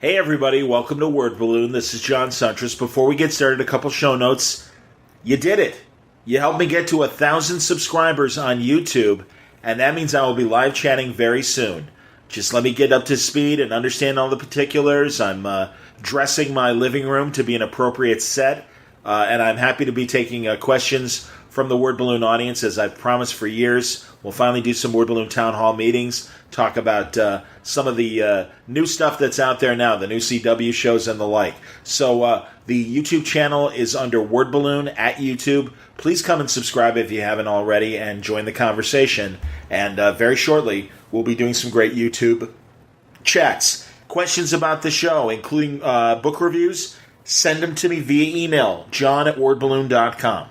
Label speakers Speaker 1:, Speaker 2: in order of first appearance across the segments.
Speaker 1: Hey everybody, welcome to Word Balloon. This is John Suntress. Before we get started, a couple show notes. You did it. You helped me get to 1,000 subscribers on YouTube, and that means I will be live chatting very soon. Just let me get up to speed and understand all the particulars. I'm dressing my living room to be an appropriate set, and I'm happy to be taking questions from the Word Balloon audience, as I've promised for years. We'll finally do some Word Balloon Town Hall meetings, talk about some of the new stuff that's out there now, the new CW shows and the like. So the YouTube channel is under Word Balloon at YouTube. Please come and subscribe if you haven't already and join the conversation. And very shortly, we'll be doing some great YouTube chats. Questions about the show, including book reviews, send them to me via email, john@wordballoon.com.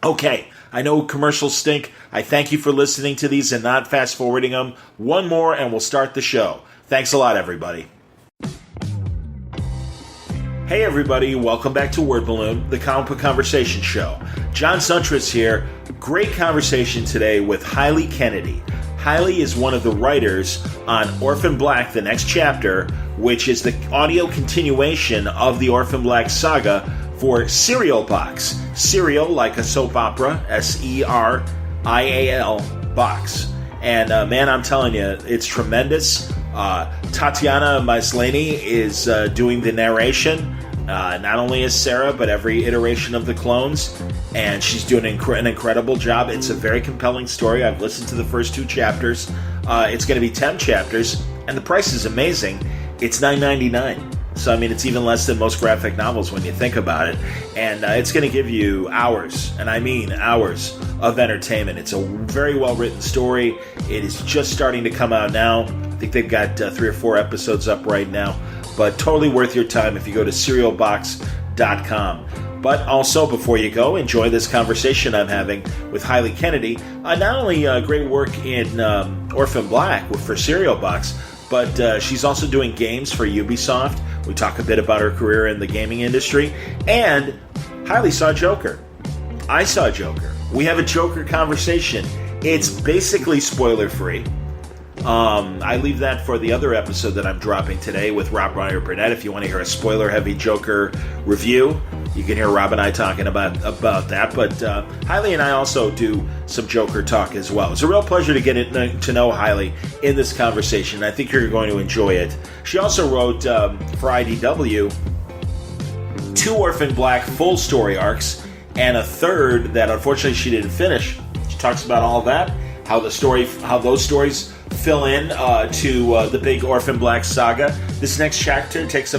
Speaker 1: Okay, I know commercials stink. I thank you for listening to these and not fast-forwarding them. One more and we'll start the show. Thanks a lot, everybody. Hey, everybody. Welcome back to Word Balloon, the comic book conversation show. John Suntress here. Great conversation today with Heli Kennedy. Heli is one of the writers on Orphan Black, the next chapter, which is the audio continuation of the Orphan Black saga for Serial Box. Serial, like a soap opera, Serial Box. And man, I'm telling you, it's tremendous. Tatiana Maslany is doing the narration, not only as Sarah, but every iteration of the clones. And she's doing an incredible job. It's a very compelling story. I've listened to the first 2 chapters. It's going to be 10 chapters, and the price is amazing. It's $9.99. So, I mean, it's even less than most graphic novels when you think about it. And it's going to give you hours, and I mean hours, of entertainment. It's a very well-written story. It is just starting to come out now. I think they've got 3 or 4 episodes up right now. But totally worth your time if you go to serialbox.com. But also, before you go, enjoy this conversation I'm having with Heli Kennedy. Not only great work in Orphan Black for Serial Box, but she's also doing games for Ubisoft. We talk a bit about her career in the gaming industry. And Heli saw Joker. I saw Joker. We have a Joker conversation. It's basically spoiler-free. I leave that for the other episode that I'm dropping today with Rob Meyer Burnett. If you want to hear a spoiler-heavy Joker review, you can hear Rob and I talking about that. But Heli and I also do some Joker talk as well. It's a real pleasure to get to know Heli in this conversation. I think you're going to enjoy it. She also wrote for IDW 2 Orphan Black full story arcs and a third that unfortunately she didn't finish. She talks about all that, how those stories fill in to the big Orphan Black saga. This next chapter takes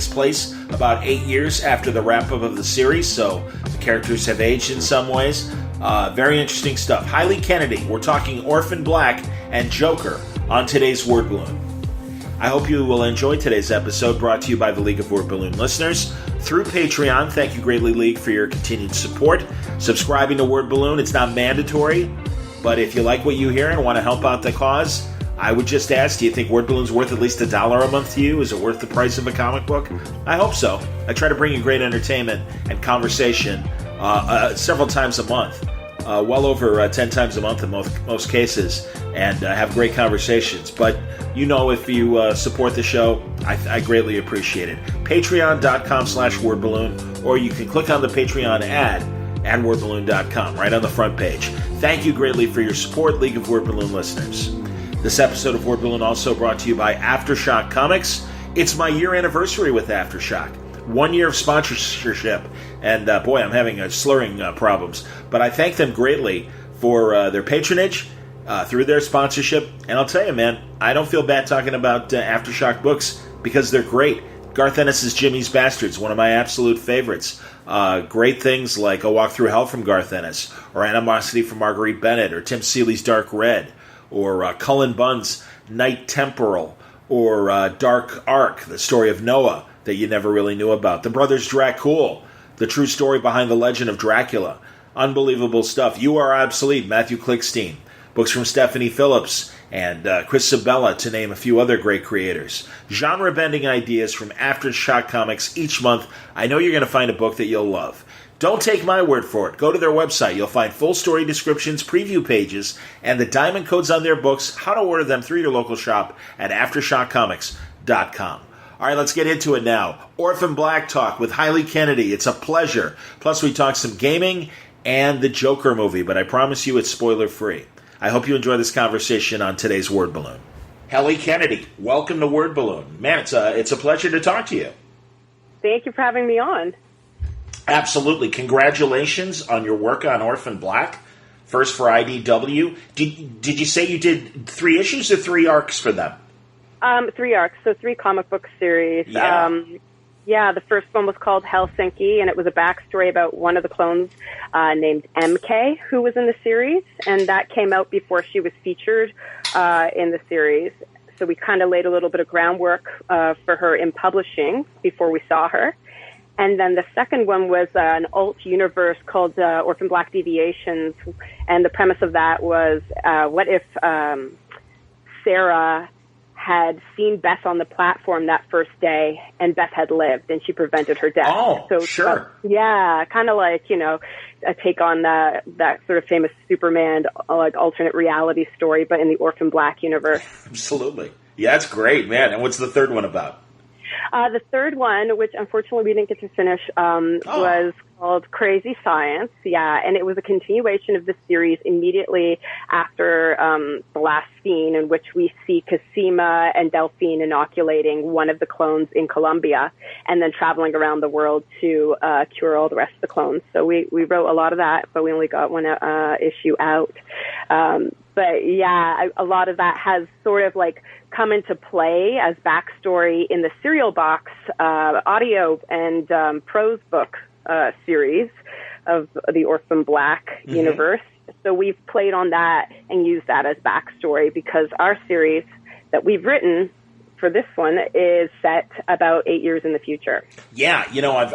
Speaker 1: place about 8 years after the wrap-up of the series, so the characters have aged in some ways. Very interesting stuff. Heli Kennedy, we're talking Orphan Black and Joker on today's Word Balloon. I hope you will enjoy today's episode, brought to you by the League of Word Balloon listeners through Patreon. Thank you greatly, League, for your continued support. Subscribing to Word Balloon, it's not mandatory, but if you like what you hear and want to help out the cause, I would just ask, do you think Word Balloon's worth at least $1 a month to you? Is it worth the price of a comic book? I hope so. I try to bring you great entertainment and conversation several times a month, well over 10 times a month in most cases, and have great conversations. But you know, if you support the show, I greatly appreciate it. Patreon.com/wordballoon, or you can click on the Patreon ad at wordballoon.com, right on the front page. Thank you greatly for your support, League of Word Balloon listeners. This episode of Word Balloon also brought to you by Aftershock Comics. It's my year anniversary with Aftershock. 1 year of sponsorship, and boy, I'm having slurring problems. But I thank them greatly for their patronage through their sponsorship. And I'll tell you, man, I don't feel bad talking about Aftershock books because they're great. Garth Ennis' Jimmy's Bastards, one of my absolute favorites. Great things like A Walk Through Hell from Garth Ennis, or Animosity from Marguerite Bennett, or Tim Seeley's Dark Red, or Cullen Bunn's Night Temporal, or Dark Ark, the story of Noah that you never really knew about. The Brothers Dracul, the true story behind the legend of Dracula. Unbelievable stuff. You Are Obsolete, Matthew Klickstein. Books from Stephanie Phillips and Chris Sabella, to name a few other great creators. Genre-bending ideas from Aftershock Comics each month. I know you're going to find a book that you'll love. Don't take my word for it. Go to their website. You'll find full story descriptions, preview pages, and the diamond codes on their books, how to order them through your local shop at aftershockcomics.com. All right, let's get into it now. Orphan Black Talk with Heli Kennedy. It's a pleasure. Plus, we talk some gaming and the Joker movie, but I promise you it's spoiler-free. I hope you enjoy this conversation on today's Word Balloon. Heli Kennedy, welcome to Word Balloon. Man, it's a pleasure to talk to you.
Speaker 2: Thank you for having me on.
Speaker 1: Absolutely. Congratulations on your work on Orphan Black. First for IDW. Did you say you did 3 issues or 3 arcs for them?
Speaker 2: 3 arcs, so 3 comic book series.
Speaker 1: Yeah.
Speaker 2: The first one was called Helsinki, and it was a backstory about one of the clones named MK, who was in the series, and that came out before she was featured in the series. So we kind of laid a little bit of groundwork for her in publishing before we saw her. And then the second one was an alt universe called Orphan Black Deviations, and the premise of that was what if Sarah had seen Beth on the platform that first day, and Beth had lived, and she prevented her death.
Speaker 1: Oh,
Speaker 2: so,
Speaker 1: sure.
Speaker 2: Kind of like, a take on that sort of famous Superman, like, alternate reality story, but in the Orphan Black universe.
Speaker 1: Absolutely. Yeah, that's great, man. And what's the third one about?
Speaker 2: The third one, which unfortunately we didn't get to finish, was called Crazy Science. Yeah, and it was a continuation of the series immediately after the last scene, in which we see Cosima and Delphine inoculating one of the clones in Colombia and then traveling around the world to cure all the rest of the clones. So we wrote a lot of that, but we only got one issue out. But yeah, a lot of that has sort of like come into play as backstory in the Serial Box audio and prose book series of the Orphan Black universe. So we've played on that and used that as backstory because our series that we've written for this one is set about 8 years in the future. Yeah,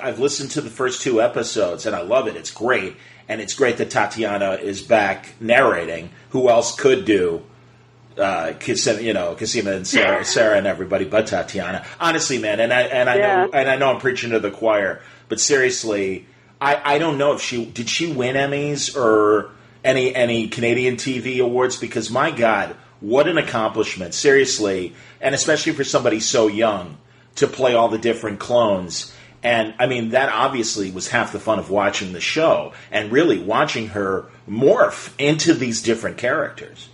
Speaker 1: I've listened to the first 2 episodes and I love it. It's great. And it's great that Tatiana is back narrating. Who else could do Cosima and Sarah and everybody but Tatiana? Honestly, man, and I know I'm preaching to the choir, but seriously, I don't know if she win Emmys or any Canadian TV awards, because my God, what an accomplishment, seriously, and especially for somebody so young to play all the different clones. And, I mean, that obviously was half the fun of watching the show and really watching her morph into these different characters.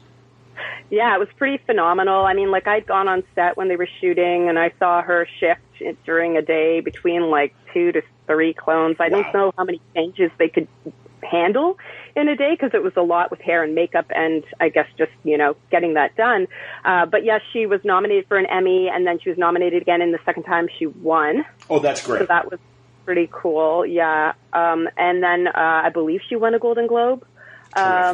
Speaker 2: Yeah, it was pretty phenomenal. I mean, like, I'd gone on set when they were shooting, and I saw her shift during a day between, like, 2 to 3 clones. I don't know how many changes they could handle in a day, because it was a lot with hair and makeup and I guess just, getting that done. But yes, she was nominated for an Emmy, and then she was nominated again, and the second time she won.
Speaker 1: Oh, that's great.
Speaker 2: So that was pretty cool. Yeah. And then I believe she won a Golden Globe. I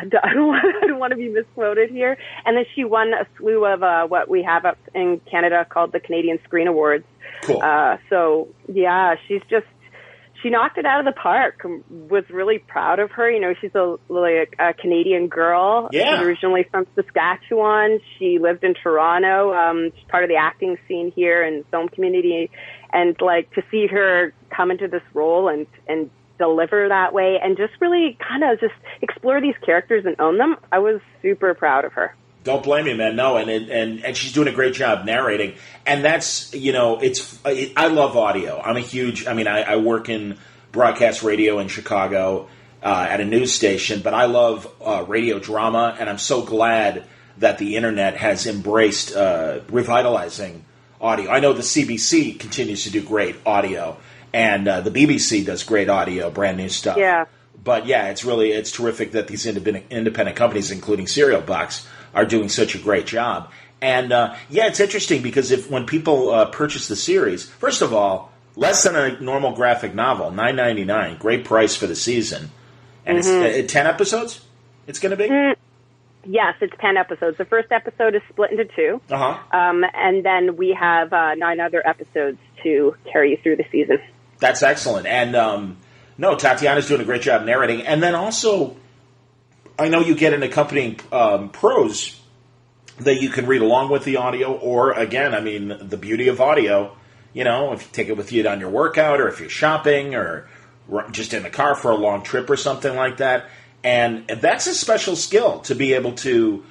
Speaker 2: don't want to be misquoted here. And then she won a slew of what we have up in Canada called the Canadian Screen Awards.
Speaker 1: Cool.
Speaker 2: So yeah, she knocked it out of the park. Was really proud of her. She's a Canadian girl.
Speaker 1: Yeah.
Speaker 2: She's originally from Saskatchewan. She lived in Toronto. She's part of the acting scene here and film community. And like to see her come into this role and deliver that way and just really kind of just explore these characters and own them, I was super proud of her.
Speaker 1: Don't blame me, man. No, and she's doing a great job narrating. And that's, I love audio. I work in broadcast radio in Chicago at a news station, but I love radio drama, and I'm so glad that the internet has embraced revitalizing audio. I know the CBC continues to do great audio, and the BBC does great audio, brand new stuff.
Speaker 2: Yeah.
Speaker 1: But yeah, it's terrific that these independent companies, including Serial Box, are doing such a great job. And it's interesting because when people purchase the series, first of all, less than a normal graphic novel, $9.99, great price for the season. And it's 10 episodes? It's going to be?
Speaker 2: Yes, it's 10 episodes. The first episode is split into 2.
Speaker 1: Uh-huh.
Speaker 2: And then we have 9 other episodes to carry you through the season.
Speaker 1: That's excellent. And Tatiana's doing a great job narrating. And then also, I know you get an accompanying prose that you can read along with the audio, or, again, the beauty of audio, if you take it with you on your workout, or if you're shopping, or just in the car for a long trip or something like that. And that's a special skill, to be able to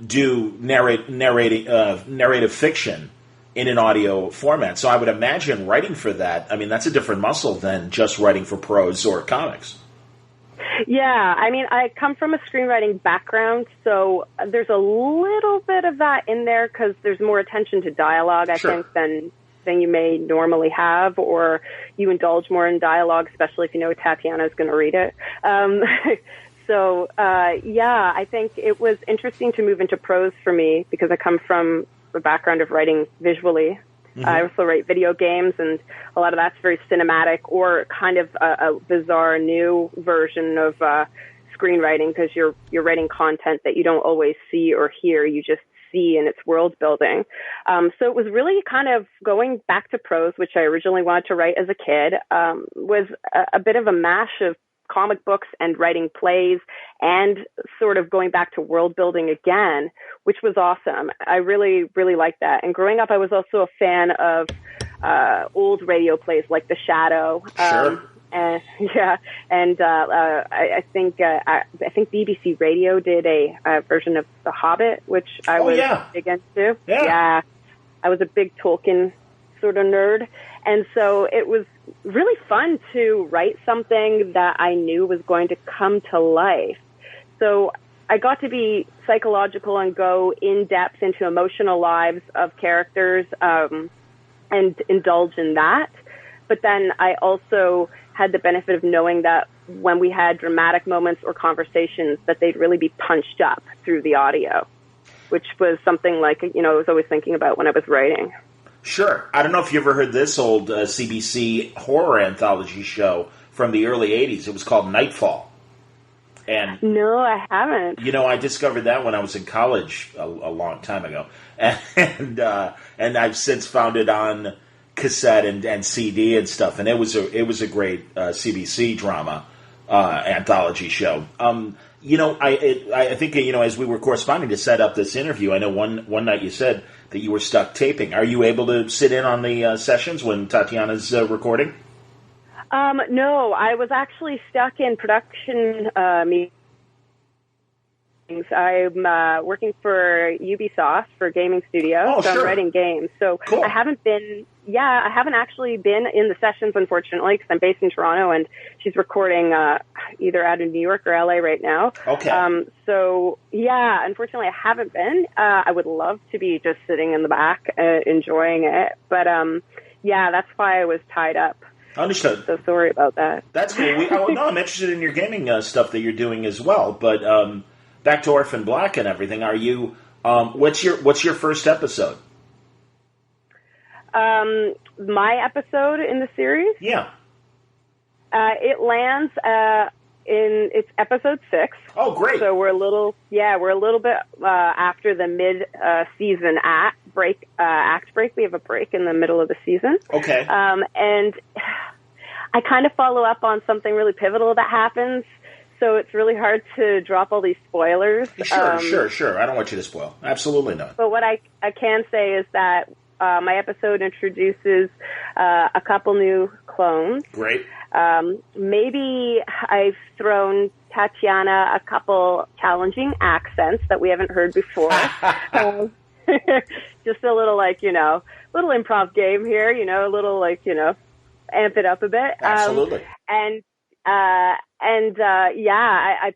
Speaker 1: do narrative fiction in an audio format. So I would imagine writing for that, I mean, that's a different muscle than just writing for prose or comics.
Speaker 2: Yeah, I mean, I come from a screenwriting background, so there's a little bit of that in there because there's more attention to dialogue, I think, than you may normally have, or you indulge more in dialogue, especially if you know Tatiana's going to read it. I think it was interesting to move into prose for me because I come from a background of writing visually. Mm-hmm. I also write video games, and a lot of that's very cinematic or kind of a bizarre new version of screenwriting because you're writing content that you don't always see or hear. You just see in its world building. So it was really kind of going back to prose, which I originally wanted to write as a kid, was a bit of a mash of comic books and writing plays and sort of going back to world building again, which was awesome. I really, really liked that. And growing up, I was also a fan of old radio plays like The Shadow.
Speaker 1: Sure.
Speaker 2: I think BBC Radio did a version of The Hobbit, which I was big into. Yeah. I was a big Tolkien sort of nerd. And so it was really fun to write something that I knew was going to come to life. So I got to be psychological and go in depth into emotional lives of characters and indulge in that. But then I also had the benefit of knowing that when we had dramatic moments or conversations that they'd really be punched up through the audio, which was something like, I was always thinking about when I was writing.
Speaker 1: Sure. I don't know if you ever heard this old CBC horror anthology show from the early 80s. It was called Nightfall. And
Speaker 2: no, I haven't.
Speaker 1: I discovered that when I was in college a long time ago. And I've since found it on cassette and CD and stuff. And it was a great CBC drama anthology show. I think, as we were corresponding to set up this interview, I know one night you said that you were stuck taping. Are you able to sit in on the sessions when Tatiana's recording?
Speaker 2: No, I was actually stuck in production meetings. I'm working for Ubisoft for gaming studio, so I'm writing games. So cool. I haven't actually been in the sessions, unfortunately, because I'm based in Toronto, and she's recording either out in New York or LA right now.
Speaker 1: Okay.
Speaker 2: Unfortunately, I haven't been. I would love to be just sitting in the back enjoying it, but that's why I was tied up.
Speaker 1: Understood.
Speaker 2: So sorry about that.
Speaker 1: That's cool. I'm interested in your gaming stuff that you're doing as well, but back to Orphan Black and everything. Are you? What's your first episode?
Speaker 2: My episode in the series?
Speaker 1: Yeah.
Speaker 2: It lands it's episode 6.
Speaker 1: Oh, great!
Speaker 2: So we're a little bit after the mid season act break. We have a break in the middle of the season.
Speaker 1: Okay.
Speaker 2: And I kind of follow up on something really pivotal that happens. So it's really hard to drop all these spoilers.
Speaker 1: Sure. I don't want you to spoil. Absolutely not.
Speaker 2: But what I can say is that my episode introduces a couple new clones.
Speaker 1: Great.
Speaker 2: Maybe I've thrown Tatiana a couple challenging accents that we haven't heard before. Just a little little improv game here, a little amp it up a bit.
Speaker 1: Absolutely.
Speaker 2: I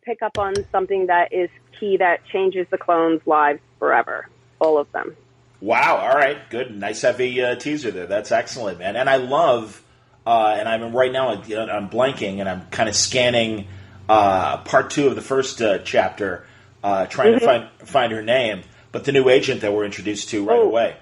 Speaker 2: pick up on something that is key that changes the clones' lives forever. All of them.
Speaker 1: Wow. All right. Good. Nice heavy teaser there. That's excellent, man. And I love, and I'm right now, I'm blanking and I'm kind of scanning part 2 of the first chapter, trying to find her name, but the new agent that we're introduced to right away.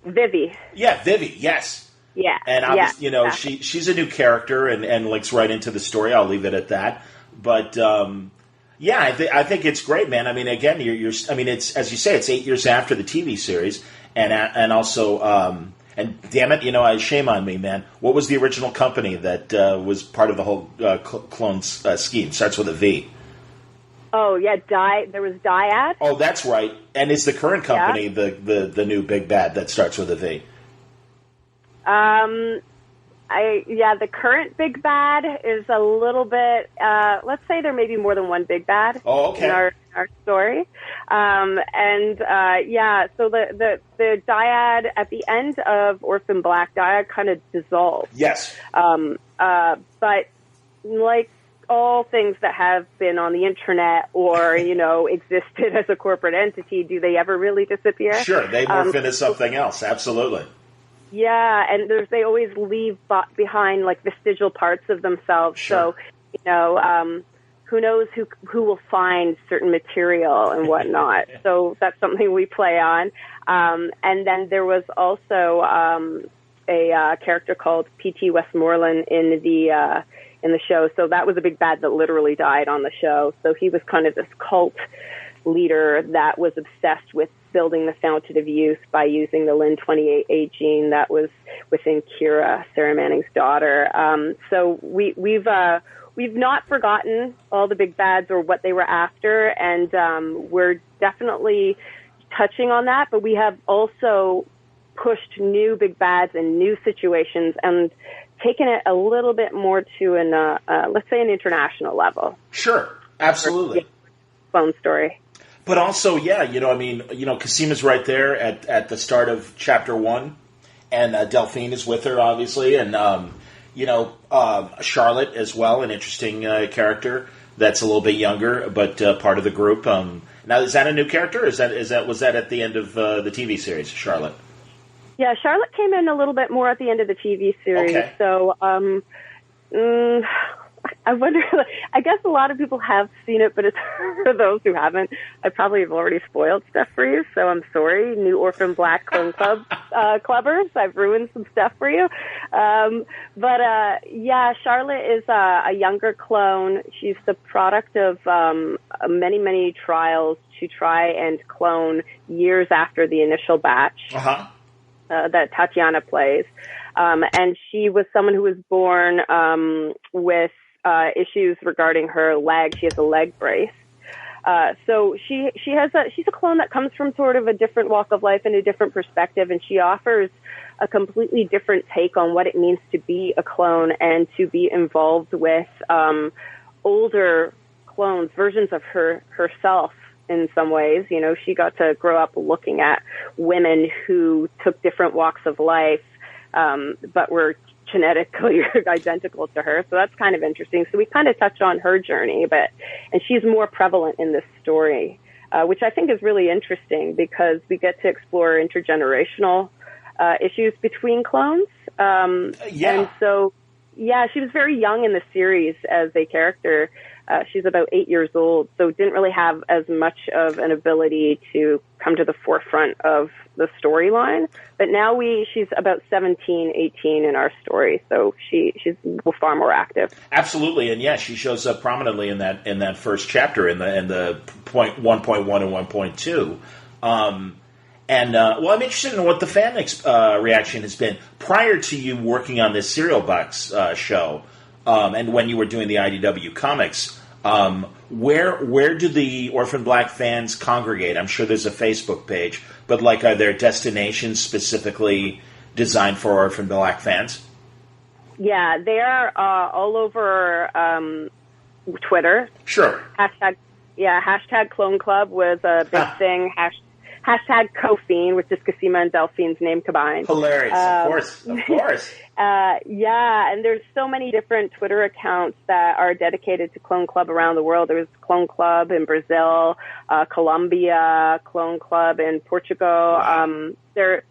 Speaker 1: Vivi. Yeah, Vivi. Yes.
Speaker 2: Yeah.
Speaker 1: And obviously, she's a new character and links right into the story. I'll leave it at that. But I think it's great, man. I mean, again, it's as you say, it's 8 years after the TV series, and also, and damn it, shame on me, man. What was the original company that was part of the whole clone scheme? Starts with a V.
Speaker 2: Oh yeah, there was Dyad.
Speaker 1: Oh, that's right. And is the current company the new big bad that starts with a V?
Speaker 2: The current big bad is a little bit, let's say there may be more than one big bad in our story. So the dyad at the end of Orphan Black, dyad kind of dissolves.
Speaker 1: Yes.
Speaker 2: But like all things that have been on the internet or, existed as a corporate entity, do they ever really disappear?
Speaker 1: Sure, they morph into something else, absolutely.
Speaker 2: Yeah, and they always leave behind like vestigial parts of themselves.
Speaker 1: Sure.
Speaker 2: So, who knows who will find certain material and whatnot. So that's something we play on. And then there was also a character called P.T. Westmoreland in the show. So that was a big bad that literally died on the show. So he was kind of this cult leader that was obsessed with building the fountain of youth by using the Lin-28A gene that was within Kira, Sarah Manning's daughter. So we've not forgotten all the big bads or what they were after, and we're definitely touching on that, but we have also pushed new big bads and new situations and taken it a little bit more to let's say an international level.
Speaker 1: Sure, absolutely.
Speaker 2: Phone story.
Speaker 1: But also, Casima's right there at the start of Chapter 1, and Delphine is with her, obviously, and, Charlotte as well, an interesting character that's a little bit younger, but part of the group. Now, is that a new character, or was that at the end of the TV series, Charlotte?
Speaker 2: Yeah, Charlotte came in a little bit more at the end of the TV series,
Speaker 1: okay.
Speaker 2: So I wonder, I guess a lot of people have seen it, but it's for those who haven't, I probably have already spoiled stuff for you, so I'm sorry, new Orphan Black Clone Club clubbers, I've ruined some stuff for you. Charlotte is a younger clone. She's the product of many, many trials to try and clone years after the initial batch that Tatiana plays. And she was someone who was born with issues regarding her leg. She has a leg brace. So she's a clone that comes from sort of a different walk of life and a different perspective, and she offers a completely different take on what it means to be a clone and to be involved with older clones, versions of herself in some ways. She got to grow up looking at women who took different walks of life, but were genetically identical to her. So that's kind of interesting. So we kind of touch on her journey, and she's more prevalent in this story, which I think is really interesting because we get to explore intergenerational issues between clones. And so, she was very young in the series as a character. She's about 8 years old, so didn't really have as much of an ability to come to the forefront of the storyline. But now she's about 17, 18 in our story, so she's far more active.
Speaker 1: Absolutely, and she shows up prominently in that first chapter in the point 1.1 and 1.2. I'm interested in what the fan reaction has been prior to you working on this Serial Box show. And when you were doing the IDW comics, where do the Orphan Black fans congregate? I'm sure there's a Facebook page, but are there destinations specifically designed for Orphan Black fans? Yeah,
Speaker 2: they are all over Twitter.
Speaker 1: Sure.
Speaker 2: Hashtag Clone Club was a big thing. Hashtag Cofine, which is Cosima and Delphine's name combined.
Speaker 1: Hilarious, of course.
Speaker 2: And there's so many different Twitter accounts that are dedicated to Clone Club around the world. There's Clone Club in Brazil, Colombia, Clone Club in Portugal. It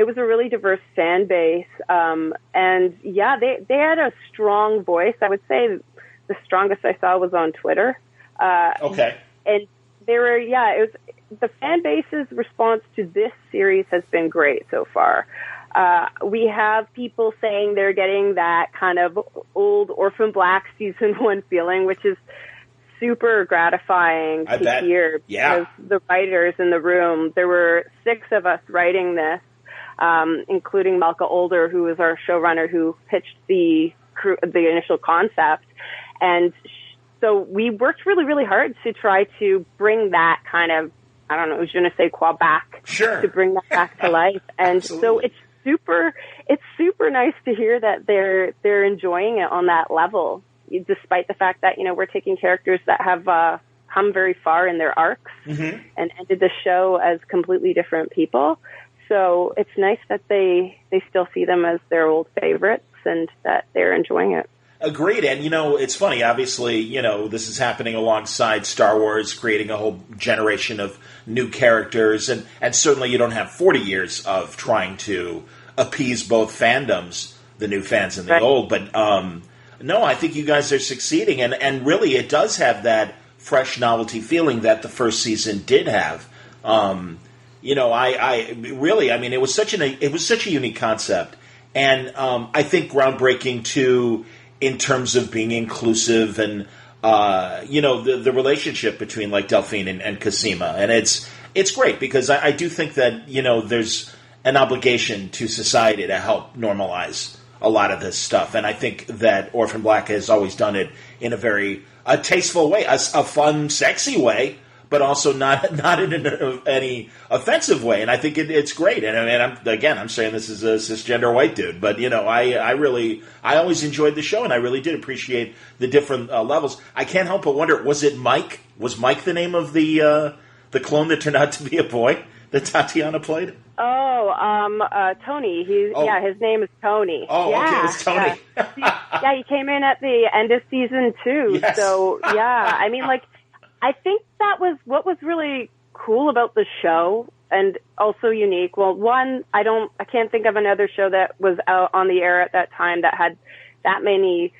Speaker 2: was a really diverse fan base. They had a strong voice. I would say the strongest I saw was on Twitter.
Speaker 1: Okay.
Speaker 2: And the fan base's response to this series has been great so far. We have people saying they're getting that kind of old Orphan Black season 1 feeling, which is super gratifying to hear.
Speaker 1: Yeah.
Speaker 2: Because the writers in the room, there were 6 of us writing this, including Malka Older, who was our showrunner who pitched the initial concept. And so we worked really, really hard to try to bring that kind of, I don't know, je ne sais quoi back.
Speaker 1: Sure.
Speaker 2: To bring that back to life. And so it's super nice to hear that they're enjoying it on that level, despite the fact that, we're taking characters that have come very far in their arcs and ended the show as completely different people. So it's nice that they still see them as their old favorites and that they're enjoying it.
Speaker 1: Agreed. And, it's funny. Obviously, this is happening alongside Star Wars, creating a whole generation of new characters. And certainly you don't have 40 years of trying to appease both fandoms, the new fans and the old. But, no, I think you guys are succeeding. And really, it does have that fresh novelty feeling that the first season did have. I mean, it was such a unique concept. And I think groundbreaking, too, in terms of being inclusive and, the relationship between, like, Delphine and Cosima. And it's great because I do think that, there's an obligation to society to help normalize a lot of this stuff. And I think that Orphan Black has always done it in a very tasteful way, a fun, sexy way, but also not in any offensive way. And I think it's great. And I'm saying this as a cisgender white dude, but I always enjoyed the show, and I really did appreciate the different levels. I can't help but wonder, was it Mike? Was Mike the name of the clone that turned out to be a boy that Tatiana played?
Speaker 2: Tony. His name is Tony.
Speaker 1: Oh,
Speaker 2: yeah,
Speaker 1: okay, it was Tony.
Speaker 2: He came in at the end of season 2.
Speaker 1: Yes.
Speaker 2: So, yeah, I mean, I think that was what was really cool about the show and also unique. Well, one, I can't think of another show that was out on the air at that time that had that many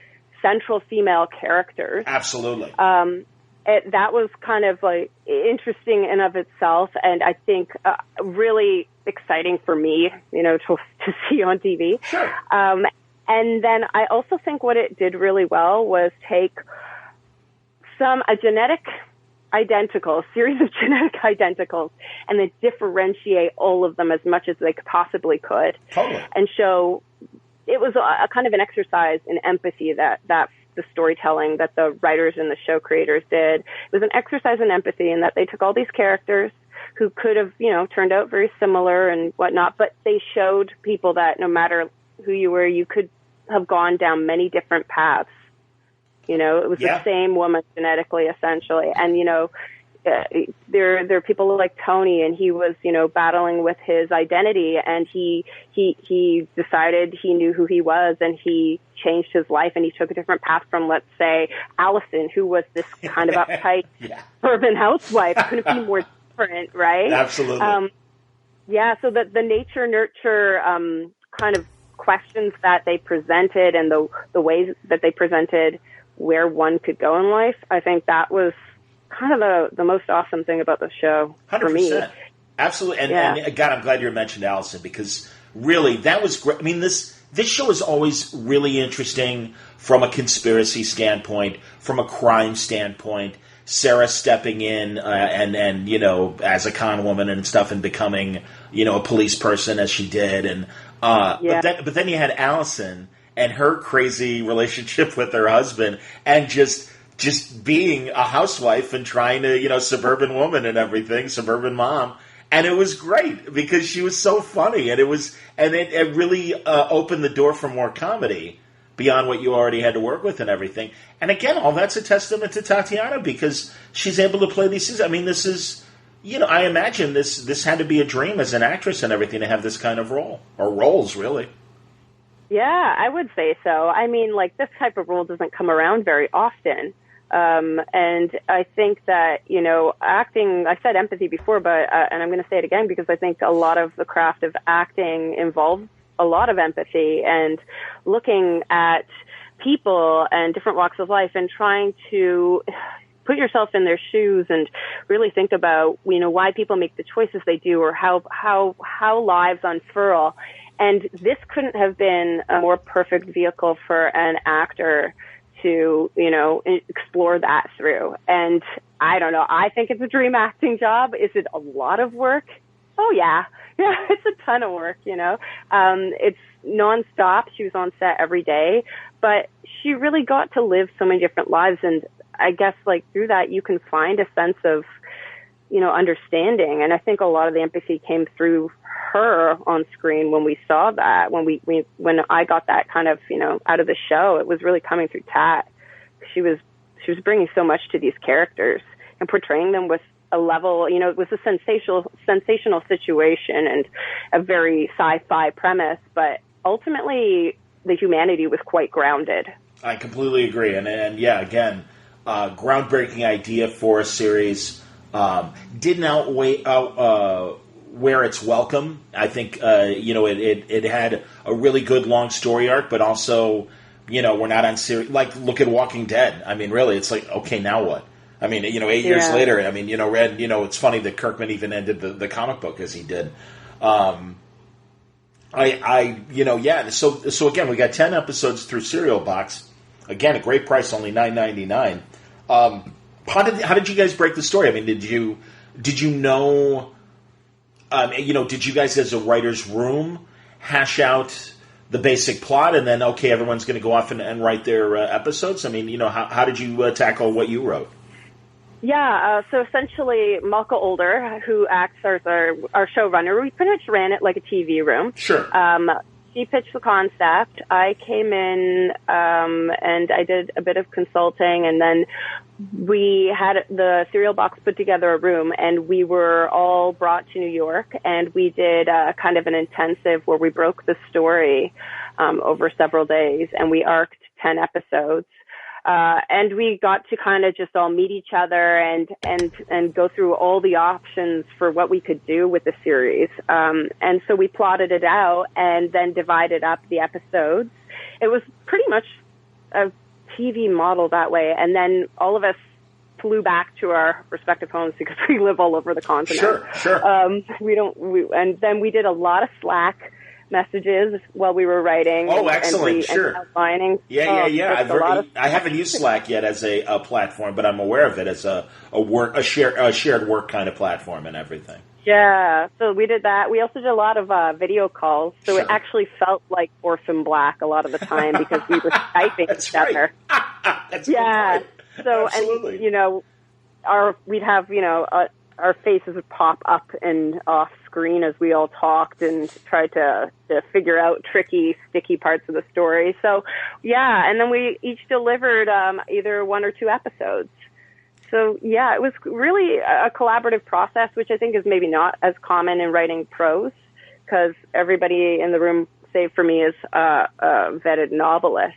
Speaker 2: central female characters.
Speaker 1: Absolutely.
Speaker 2: That was kind of interesting in of itself, and I think really exciting for me, to see on TV.
Speaker 1: Sure.
Speaker 2: And then I also think what it did really well was take a series of genetic identicals, and then differentiate all of them as much as they possibly could.
Speaker 1: Totally.
Speaker 2: And show it was a kind of an exercise in empathy that the storytelling that the writers and the show creators did. It was an exercise in empathy in that they took all these characters who could have, turned out very similar and whatnot, but they showed people that no matter who you were, you could have gone down many different paths. It was the same woman genetically, essentially. And, there are people like Tony, and he was, battling with his identity, and he decided he knew who he was, and he changed his life, and he took a different path from, let's say, Allison, who was this kind of uptight urban housewife. Couldn't be more different, right?
Speaker 1: Absolutely.
Speaker 2: So the nature nurture kind of questions that they presented, and the ways that they presented where one could go in life, I think that was kind of the most awesome thing about the show
Speaker 1: 100%.
Speaker 2: For me.
Speaker 1: Absolutely. And God, I'm glad you mentioned Allison, because really that was great. I mean, this show is always really interesting from a conspiracy standpoint, from a crime standpoint. Sarah stepping in and as a con woman and stuff, and becoming a police person as she did, and but then you had Allison and her crazy relationship with her husband, and just being a housewife and trying to, suburban woman and everything, suburban mom. And it was great because she was so funny, and it really opened the door for more comedy beyond what you already had to work with and everything. And again, all that's a testament to Tatiana, because she's able to play these scenes. I mean, this is, I imagine this had to be a dream as an actress and everything to have this kind of role, or roles, really.
Speaker 2: Yeah, I would say so. I mean, this type of role doesn't come around very often. And I think that, acting, I said empathy before, but, and I'm going to say it again, because I think a lot of the craft of acting involves a lot of empathy and looking at people and different walks of life and trying to put yourself in their shoes and really think about, why people make the choices they do, or how lives unfurl. And this couldn't have been a more perfect vehicle for an actor to, explore that through. And I don't know, I think it's a dream acting job. Is it a lot of work? Oh yeah. Yeah, it's a ton of work, It's nonstop. She was on set every day, but she really got to live so many different lives. And I guess through that, you can find a sense of, understanding. And I think a lot of the empathy came through her on screen when we saw that, when I got that kind of, out of the show. It was really coming through Tat. She was bringing so much to these characters and portraying them with a level, it was a sensational situation and a very sci-fi premise, but ultimately the humanity was quite grounded.
Speaker 1: I completely agree. And yeah, again, groundbreaking idea for a series. Didn't outweigh where it's welcome. I think, it had a really good long story arc, but also, we're not on series. Like, look at Walking Dead. I mean, really, it's like, okay, now what? I mean, 8 years later, I mean, Red, it's funny that Kirkman even ended the comic book as he did. So again, we got 10 episodes through Serial Box. Again, a great price, only $9.99. How did you guys break the story? I mean, did you know, did you guys as a writer's room hash out the basic plot and then, okay, everyone's going to go off and write their episodes? I mean, how did you tackle what you wrote?
Speaker 2: Yeah, so essentially, Malka Older, who acts as our showrunner, we pretty much ran it like a TV room.
Speaker 1: Sure.
Speaker 2: She pitched the concept. I came in and I did a bit of consulting, and then we had the Serial Box put together a room, and we were all brought to New York, and we did kind of an intensive where we broke the story over several days, and we arced 10 episodes. And we got to kind of just all meet each other and go through all the options for what we could do with the series. And so we plotted it out and then divided up the episodes. It was pretty much a TV model that way. And then all of us flew back to our respective homes because we live all over the continent.
Speaker 1: Sure.
Speaker 2: And then we did a lot of Slack messages while we were writing.
Speaker 1: Oh, excellent! Sure.
Speaker 2: Outlining.
Speaker 1: Yeah. I haven't used Slack yet as a platform, but I'm aware of it as a shared work kind of platform and everything.
Speaker 2: Yeah, so we did that. We also did a lot of video calls, so
Speaker 1: Sure.
Speaker 2: It actually felt like Orphan Black a lot of the time because we were Skyping each other.
Speaker 1: That's
Speaker 2: yeah.
Speaker 1: right.
Speaker 2: So
Speaker 1: Absolutely.
Speaker 2: And we'd have our faces would pop up and off screen as we all talked and tried to figure out tricky, sticky parts of the story. So, yeah, and then we each delivered either 1 or 2 episodes. So, yeah, it was really a collaborative process, which I think is maybe not as common in writing prose, because everybody in the room, save for me, is a vetted novelist.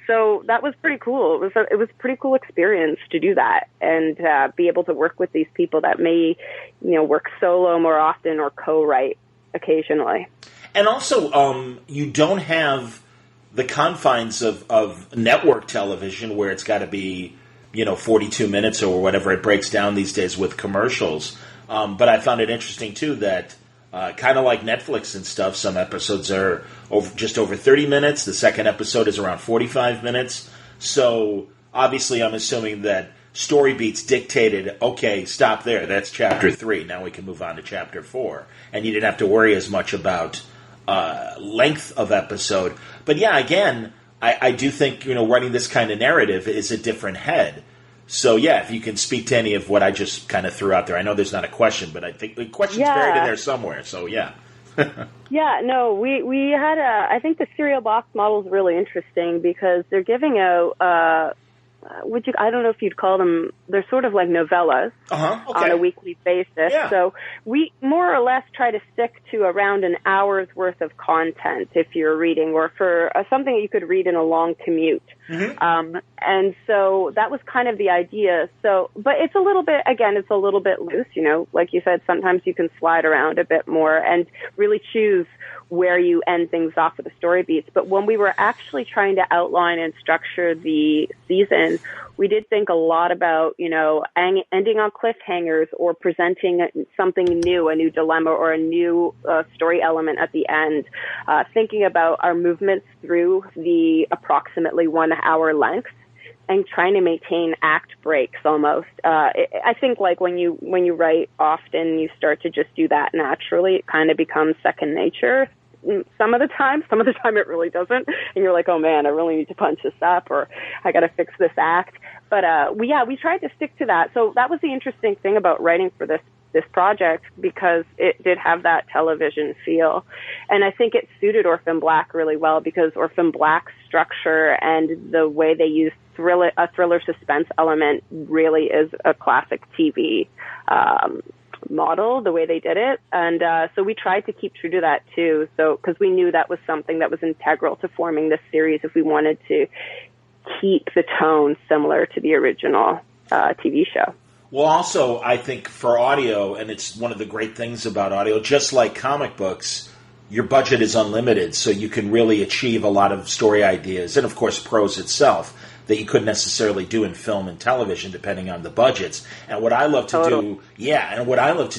Speaker 2: So that was pretty cool. It was a pretty cool experience to do that and be able to work with these people that may, work solo more often or co-write occasionally.
Speaker 1: And also, you don't have the confines of network television where it's got to be, 42 minutes or whatever it breaks down these days with commercials. But I found it interesting, too, that kind of like Netflix and stuff, some episodes are just over 30 minutes. The second episode is around 45 minutes. So, obviously, I'm assuming that story beats dictated, okay, stop there. That's chapter 3. Now we can move on to chapter 4. And you didn't have to worry as much about length of episode. But, yeah, again, I do think, writing this kind of narrative is a different head. So, yeah, if you can speak to any of what I just kind of threw out there. I know there's not a question, but I think the question's buried in there somewhere. So, yeah.
Speaker 2: Yeah, no, we had I think the Serial Box model is really interesting because they're giving out, I don't know if you'd call them, they're sort of like novellas on a weekly basis.
Speaker 1: Yeah.
Speaker 2: So we more or less try to stick to around an hour's worth of content if you're reading, or for something that you could read in a long commute. Mm-hmm. And so that was kind of the idea. So, but it's a little bit loose, like you said, sometimes you can slide around a bit more and really choose where you end things off with the story beats. But when we were actually trying to outline and structure the season, we did think a lot about, ending on cliffhangers or presenting something new, a new dilemma or a new story element at the end, thinking about our movements through the approximately 1 hour length and trying to maintain act breaks almost. I think like when you write often, you start to just do that naturally. It kind of becomes second nature. Some of the time it really doesn't. And you're like, oh man, I really need to punch this up or I got to fix this act. we tried to stick to that. So that was the interesting thing about writing for this project, because it did have that television feel. And I think it suited Orphan Black really well, because Orphan Black's structure and the way they use a thriller suspense element really is a classic TV model, the way they did it. And so we tried to keep true to that too. So, because we knew that was something that was integral to forming this series if we wanted to keep the tone similar to the original TV show.
Speaker 1: Well, also, I think for audio, and it's one of the great things about audio, just like comic books, your budget is unlimited, so you can really achieve a lot of story ideas, and of course prose itself, that you couldn't necessarily do in film and television, depending on the budgets. And what I love to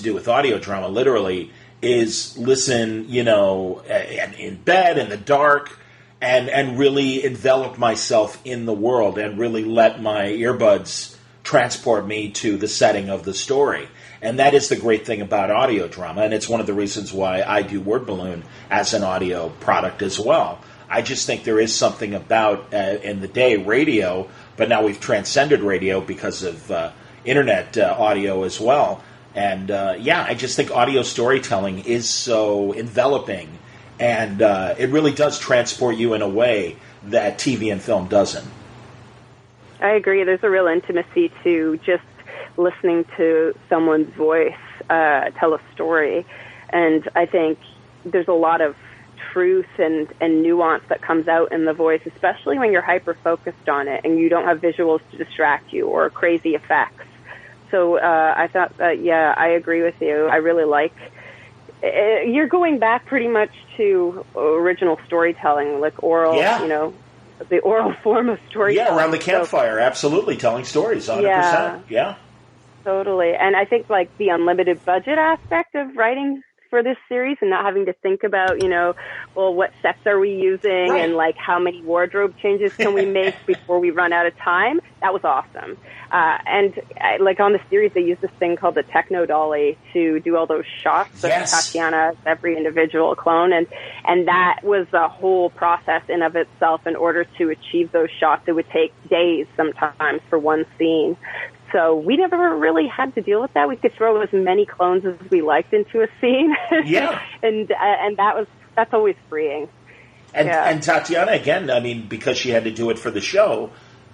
Speaker 1: do with audio drama, literally, is listen, in bed, in the dark, and really envelop myself in the world, and really let my earbuds transport me to the setting of the story. And that is the great thing about audio drama, and it's one of the reasons why I do Word Balloon as an audio product as well. I just think there is something about, in the day, radio, but now we've transcended radio because of internet audio as well. And I just think audio storytelling is so enveloping, and it really does transport you in a way that TV and film doesn't.
Speaker 2: I agree. There's a real intimacy to just listening to someone's voice tell a story. And I think there's a lot of truth and nuance that comes out in the voice, especially when you're hyper-focused on it and you don't have visuals to distract you or crazy effects. So I thought, I agree with you. I really like... You're going back pretty much to original storytelling, like oral, the oral form of storytelling.
Speaker 1: Yeah, around the campfire, absolutely, telling stories, 100%. Yeah.
Speaker 2: Totally. And I think, like, the unlimited budget aspect of writing for this series and not having to think about, what sets are we using, right, and, like, how many wardrobe changes can we make before we run out of time, that was awesome. And on the series, they use this thing called the techno dolly to do all those shots of Tatiana, every individual clone, and that was a whole process in of itself. In order to achieve those shots, it would take days sometimes for one scene. So we never really had to deal with that. We could throw as many clones as we liked into a scene. Yeah, and that's always freeing.
Speaker 1: And Tatiana, again, I mean, because she had to do it for the show,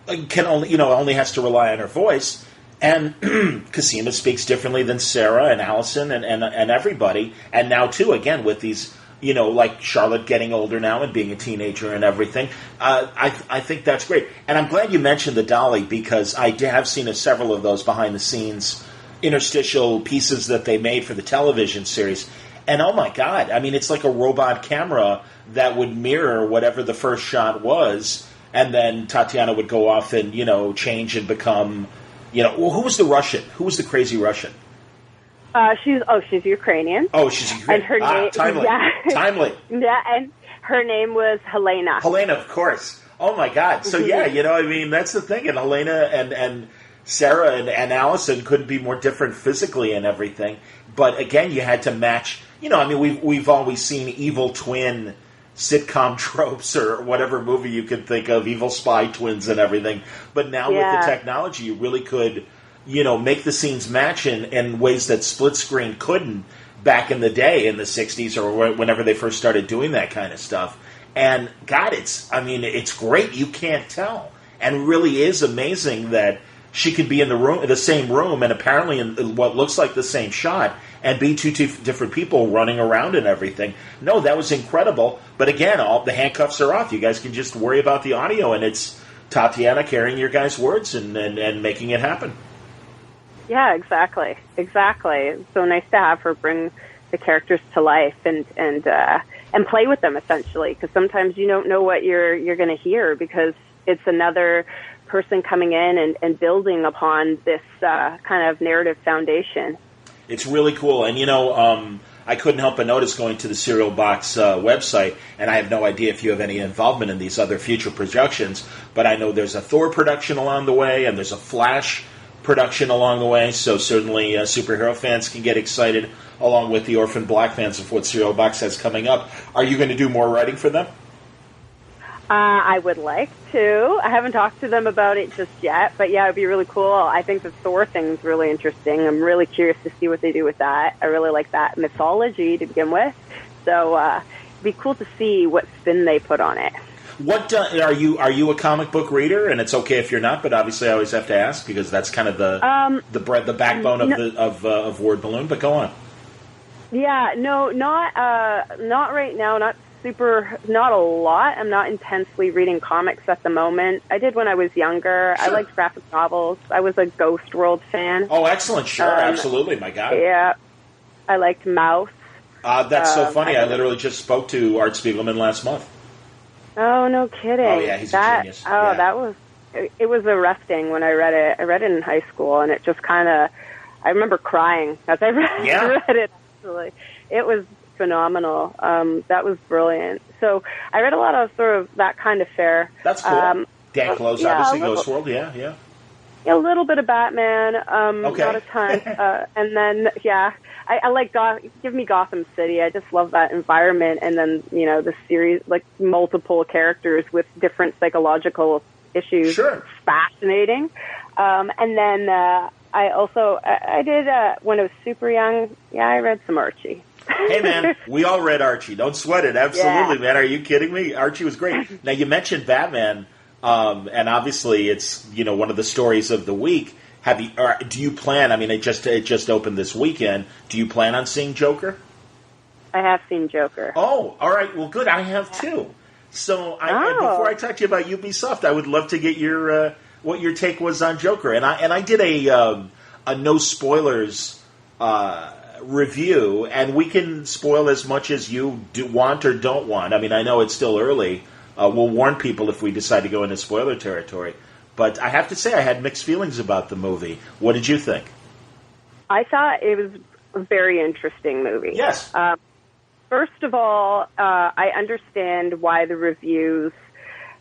Speaker 1: only has to rely on her voice. And Cosima speaks differently than Sarah and Allison and everybody. And now, too, again, with these, like Charlotte getting older now and being a teenager and everything, I think that's great. And I'm glad you mentioned the dolly, because I have seen several of those behind-the-scenes interstitial pieces that they made for the television series. And, oh, my God, I mean, it's like a robot camera that would mirror whatever the first shot was. And then Tatiana would go off and, change and become, who was the Russian? Who was the crazy Russian?
Speaker 2: She's Ukrainian.
Speaker 1: Oh, she's Ukrainian.
Speaker 2: And her name,
Speaker 1: timely.
Speaker 2: Yeah.
Speaker 1: Timely.
Speaker 2: Yeah, and her name was Helena.
Speaker 1: Helena, of course. Oh, my God. So, that's the thing. And Helena and Sarah and Allison couldn't be more different physically and everything. But, again, you had to match, we've always seen evil twin sitcom tropes or whatever movie you could think of, evil spy twins and everything. But now with the technology, you really could, make the scenes match in ways that split screen couldn't back in the day in the 60s or whenever they first started doing that kind of stuff. And God, it's great. You can't tell. And really is amazing that she could be in the same room and apparently in what looks like the same shot and be two different people running around and everything. No, that was incredible. But again, all the handcuffs are off. You guys can just worry about the audio, and it's Tatiana carrying your guys' words and making it happen.
Speaker 2: Yeah, exactly. It's so nice to have her bring the characters to life and play with them, essentially, because sometimes you don't know what you're going to hear because it's another person coming in and building upon this kind of narrative foundation.
Speaker 1: It's really cool. And, I couldn't help but notice going to the Serial Box website, and I have no idea if you have any involvement in these other future productions, but I know there's a Thor production along the way, and there's a Flash production along the way, so certainly superhero fans can get excited, along with the Orphan Black fans of what Serial Box has coming up. Are you going to do more writing for them?
Speaker 2: I would like to. I haven't talked to them about it just yet, but yeah, it'd be really cool. I think the Thor thing's really interesting. I'm really curious to see what they do with that. I really like that mythology to begin with, so it'd be cool to see what spin they put on it.
Speaker 1: What are you a comic book reader? And it's okay if you're not, but obviously I always have to ask because that's kind of the backbone of Word Balloon. But go on.
Speaker 2: Yeah, no, not right now. Not a lot. I'm not intensely reading comics at the moment. I did when I was younger. Sure. I liked graphic novels. I was a Ghost World fan.
Speaker 1: Oh, excellent! Sure, absolutely, my God.
Speaker 2: Yeah, I liked Mouse.
Speaker 1: That's so funny. I literally just spoke to Art Spiegelman last month.
Speaker 2: Oh, no kidding.
Speaker 1: Oh, yeah, he's a genius.
Speaker 2: Oh,
Speaker 1: yeah.
Speaker 2: That was... It was arresting when I read it. I read it in high school, and it just kind of... I remember crying as I read it, actually. It was phenomenal. That was brilliant. So I read a lot of sort of that kind of fare.
Speaker 1: That's cool. Dan Close, obviously, Ghost World, yeah.
Speaker 2: A little bit of Batman,
Speaker 1: okay.
Speaker 2: Not a ton. And then, I like give me Gotham City. I just love that environment. And then, the series, like multiple characters with different psychological issues.
Speaker 1: Sure.
Speaker 2: It's fascinating. And then I did, when I was super young, I read some Archie.
Speaker 1: Hey, man, we all read Archie. Don't sweat it. Absolutely, man. Are you kidding me? Archie was great. Now, you mentioned Batman, and obviously it's, one of the stories of the week. Do you plan, it just opened this weekend, do you plan on seeing Joker?
Speaker 2: I have seen Joker.
Speaker 1: Oh, all right. Well, good. I have too. So before I talk to you about Ubisoft, I would love to get your what your take was on Joker. And I did a no spoilers review, and we can spoil as much as you want or don't want. I know it's still early. We'll warn people if we decide to go into spoiler territory. But I have to say I had mixed feelings about the movie. What did you think?
Speaker 2: I thought it was a very interesting movie.
Speaker 1: Yes.
Speaker 2: First of all, I understand why the reviews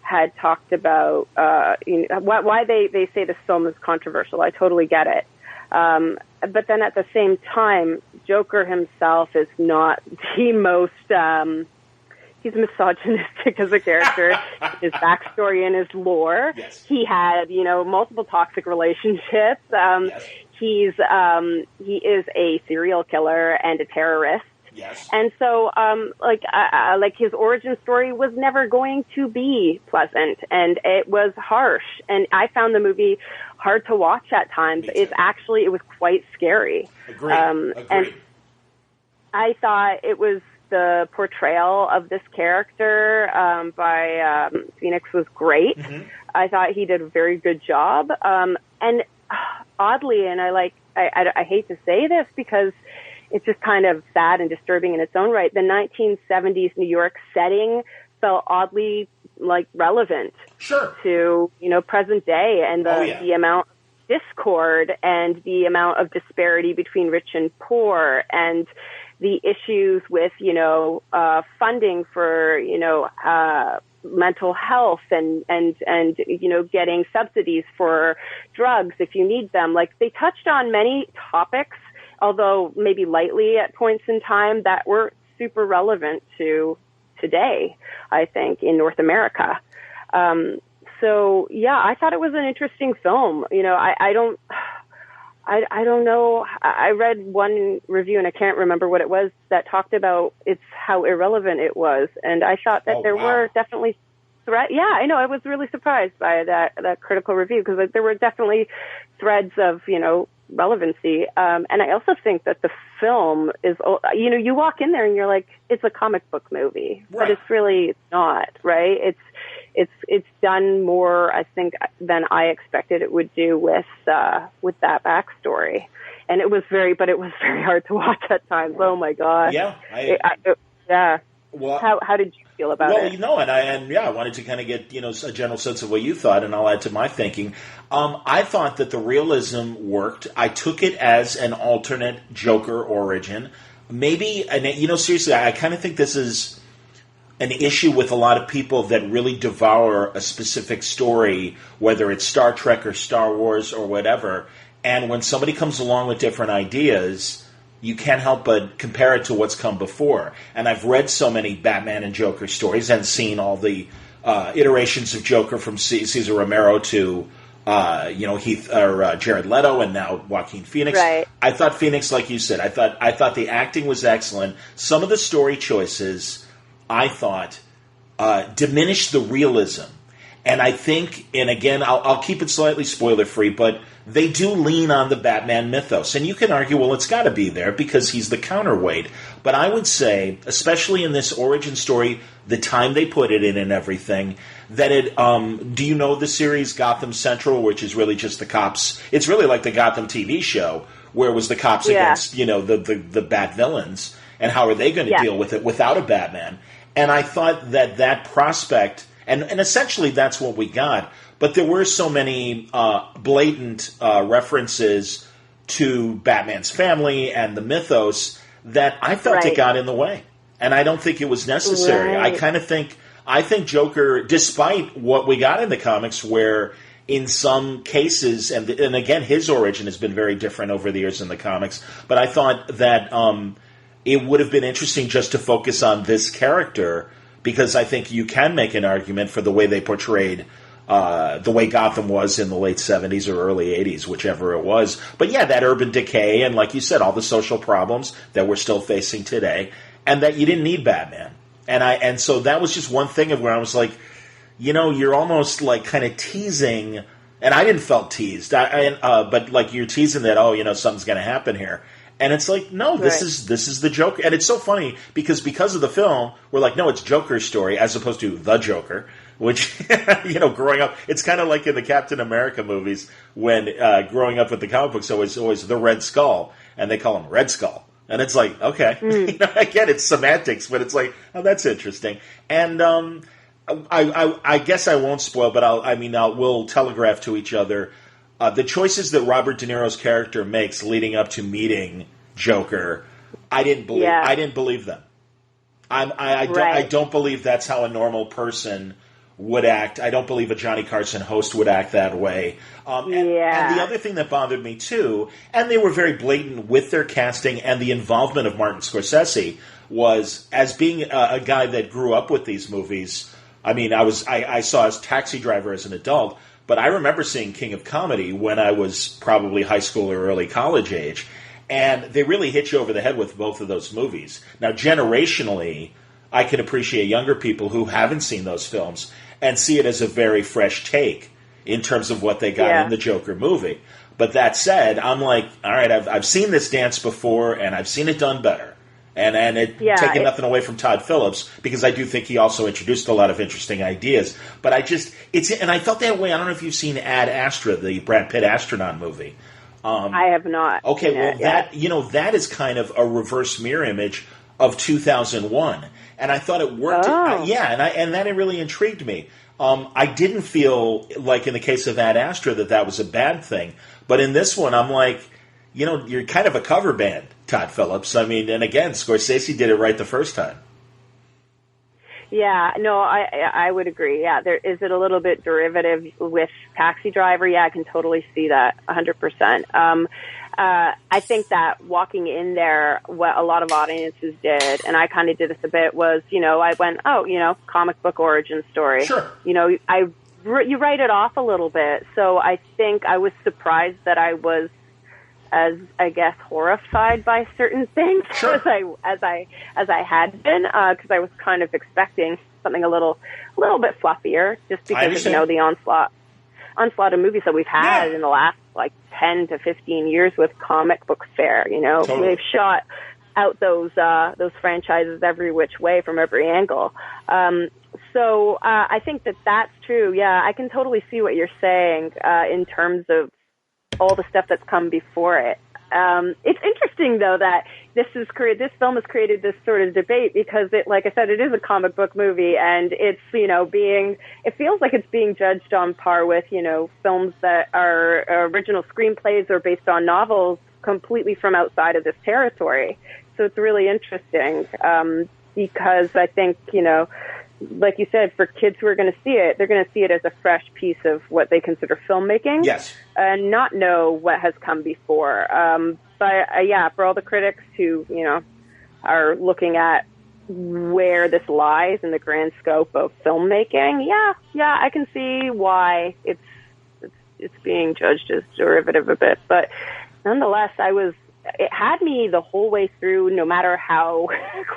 Speaker 2: had talked about why they say this film is controversial. I totally get it. But then at the same time, Joker himself is not the most... he's misogynistic as a character. His backstory and his lore.
Speaker 1: Yes.
Speaker 2: He had, multiple toxic relationships.
Speaker 1: Yes.
Speaker 2: He is a serial killer and a terrorist.
Speaker 1: Yes.
Speaker 2: And so, his origin story was never going to be pleasant, and it was harsh. And I found the movie hard to watch at times. It was quite scary.
Speaker 1: Agreed.
Speaker 2: And I thought it was the portrayal of this character by Phoenix was great. Mm-hmm. I thought he did a very good job. And oddly, and I hate to say this because it's just kind of sad and disturbing in its own right, the 1970s New York setting felt oddly relevant to present day, and the amount of discord and the amount of disparity between rich and poor, and the issues with funding for mental health and getting subsidies for drugs if you need them. They touched on many topics, although maybe lightly at points in time, that were super relevant to today, I think, in North America. So I thought it was an interesting film. I don't know. I read one review, and I can't remember what it was, that talked about how irrelevant it was. And I thought that were definitely threads. Yeah, I know. I was really surprised by that critical review, because there were definitely threads of, relevancy. And I also think that the film is, you walk in there and you're like, it's a comic book movie, but it's really not, right? It's done more, I think, than I expected it would do with that backstory. And it was very hard to watch at times. Oh my God.
Speaker 1: Yeah.
Speaker 2: Yeah.
Speaker 1: Well,
Speaker 2: how did you feel about it?
Speaker 1: Well, I wanted to kind of get, a general sense of what you thought, and I'll add to my thinking. I thought that the realism worked. I took it as an alternate Joker origin. Maybe, and seriously, I kind of think this is an issue with a lot of people that really devour a specific story, whether it's Star Trek or Star Wars or whatever, and when somebody comes along with different ideas, you can't help but compare it to what's come before. And I've read so many Batman and Joker stories and seen all the iterations of Joker from Cesar Romero to Heath or Jared Leto, and now Joaquin Phoenix.
Speaker 2: Right.
Speaker 1: I thought Phoenix, like you said, I thought the acting was excellent. Some of the story choices I thought diminished the realism. And I think, and again, I'll keep it slightly spoiler-free, but they do lean on the Batman mythos. And you can argue, well, it's got to be there because he's the counterweight. But I would say, especially in this origin story, the time they put it in and everything, that it, do you know the series Gotham Central, which is really just the cops? It's really like the Gotham TV show, where it was the cops against, the Bat villains, and how are they going to deal with it without a Batman? And I thought that prospect... And essentially that's what we got. But there were so many blatant references to Batman's family and the mythos that I felt it got in the way. And I don't think it was necessary.
Speaker 2: Right.
Speaker 1: I think Joker, despite what we got in the comics, where in some cases, and again, his origin has been very different over the years in the comics, but I thought that it would have been interesting just to focus on this character, because I think you can make an argument for the way they portrayed the way Gotham was in the late 70s or early 80s, whichever it was. But yeah, that urban decay and, like you said, all the social problems that we're still facing today, and that you didn't need Batman. And so that was just one thing of where I was like, you're almost like kind of teasing, and I didn't felt teased, but like you're teasing that, something's going to happen here. And it's like, no, this is the Joker. And it's so funny because of the film, we're like, no, it's Joker's story as opposed to the Joker, which, growing up, it's kind of like in the Captain America movies when growing up with the comic books, it's always the Red Skull, and they call him Red Skull. And it's like, okay, again, it's semantics, but it's like, oh, that's interesting. And I guess I won't spoil, but we'll telegraph to each other. The choices that Robert De Niro's character makes leading up to meeting Joker, I didn't believe them. I don't believe that's how a normal person would act. I don't believe a Johnny Carson host would act that way. And the other thing that bothered me too, and they were very blatant with their casting and the involvement of Martin Scorsese, was as being a guy that grew up with these movies. I mean, I saw as Taxi Driver as an adult. But I remember seeing King of Comedy when I was probably high school or early college age, and they really hit you over the head with both of those movies. Now, generationally, I can appreciate younger people who haven't seen those films and see it as a very fresh take in terms of what they got in the Joker movie. But that said, I'm like, all right, I've seen this dance before, and I've seen it done better. And taking nothing away from Todd Phillips, because I do think he also introduced a lot of interesting ideas. But and I felt that way. I don't know if you've seen Ad Astra, the Brad Pitt astronaut movie.
Speaker 2: I have not.
Speaker 1: Okay, well, that is kind of a reverse mirror image of 2001. And I thought it worked. And that really intrigued me. I didn't feel like in the case of Ad Astra that was a bad thing. But in this one, I'm like, you're kind of a cover band, Todd Phillips. I mean, and again, Scorsese did it right the first time.
Speaker 2: Yeah, no, I would agree. Yeah, is it a little bit derivative with Taxi Driver? Yeah, I can totally see that 100%. I think that walking in there, what a lot of audiences did, and I kind of did this a bit, was, I went, comic book origin story.
Speaker 1: Sure.
Speaker 2: You write it off a little bit. So I think I was surprised that I was as, I guess, horrified by certain things as I had been, because I was kind of expecting something a little bit fluffier, just because of the onslaught of movies that we've had in the last 10 to 15 years with comic book fare.
Speaker 1: Totally.
Speaker 2: They've shot out those franchises every which way from every angle. So I think that's true. Yeah, I can totally see what you're saying in terms of all the stuff that's come before it. It's interesting, though, that this film has created this sort of debate because it, like I said, it is a comic book movie, and it's, it feels like it's being judged on par with, films that are original screenplays or based on novels completely from outside of this territory. So it's really interesting, because I think, like you said, for kids who are going to see it, they're going to see it as a fresh piece of what they consider filmmaking.
Speaker 1: Yes.
Speaker 2: And not know what has come before. But for all the critics who, are looking at where where this lies in the grand scope of filmmaking, yeah, I can see why it's being judged as derivative a bit. But nonetheless, it had me the whole way through, no matter how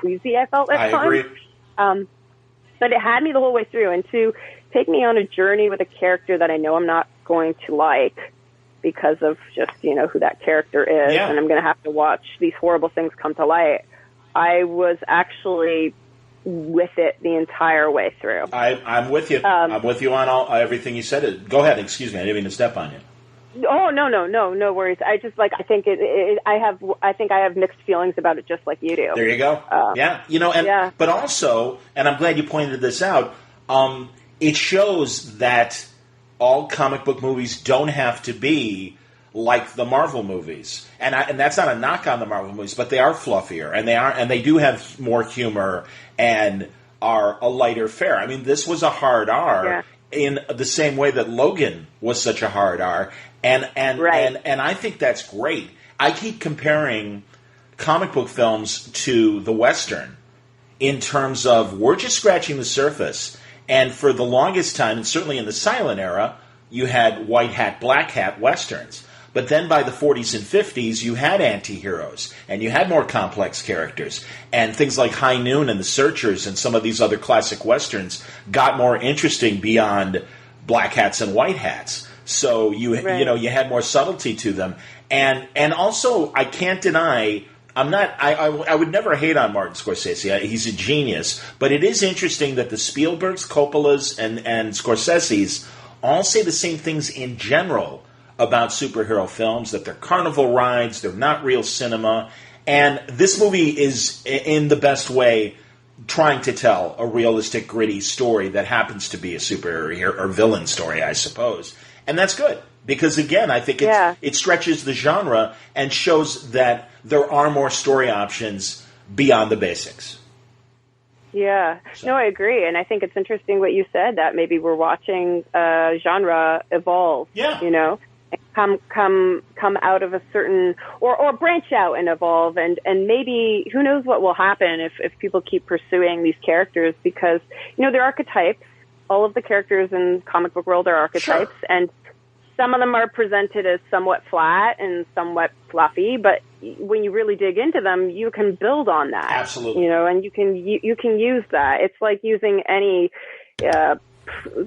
Speaker 2: queasy I felt at times.
Speaker 1: I agree.
Speaker 2: But it had me the whole way through, and to take me on a journey with a character that I know I'm not going to like because of just, who that character is, and I'm going to have to watch these horrible things come to light. I was actually with it the entire way through.
Speaker 1: I'm with you. I'm with you on everything you said. Go ahead. Excuse me. I didn't mean to step on you.
Speaker 2: Oh, no worries. I just I think I have mixed feelings about it, just like you do.
Speaker 1: There you go. But also, and I'm glad you pointed this out. It shows that all comic book movies don't have to be like the Marvel movies, and that's not a knock on the Marvel movies, but they are fluffier, and they do have more humor and are a lighter fare. I mean, this was a hard R in the same way that Logan was such a hard R, and I think that's great. I keep comparing comic book films to the Western in terms of we're just scratching the surface, and for the longest time, and certainly in the silent era, you had white hat, black hat Westerns. But then by the 40s and 50s, you had anti-heroes, and you had more complex characters. And things like High Noon and The Searchers and some of these other classic Westerns got more interesting beyond black hats and white hats. So you had more subtlety to them. And also, I can't deny, I would never hate on Martin Scorsese. He's a genius. But it is interesting that the Spielbergs, Coppolas, and Scorseses all say the same things in general about superhero films, that they're carnival rides, they're not real cinema. And this movie is, in the best way, trying to tell a realistic, gritty story that happens to be a superhero or villain story, I suppose. And that's good, because, again, I think it stretches the genre and shows that there are more story options beyond the basics.
Speaker 2: Yeah. So. No, I agree. And I think it's interesting what you said, that maybe we're watching genre evolve, come out of a certain, or branch out and evolve, and maybe who knows what will happen if people keep pursuing these characters, because they're archetypes. All of the characters in comic book world are archetypes, and some of them are presented as somewhat flat and somewhat fluffy, but when you really dig into them, you can build on that.
Speaker 1: Absolutely.
Speaker 2: And you can use that. It's like using any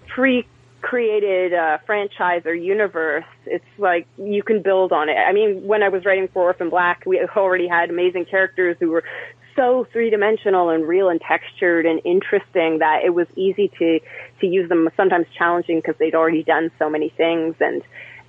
Speaker 2: pre-created franchise or universe. It's like you can build on it. I mean, when I was writing for Orphan Black, we already had amazing characters who were so three-dimensional and real and textured and interesting that it was easy to use them, sometimes challenging because they'd already done so many things and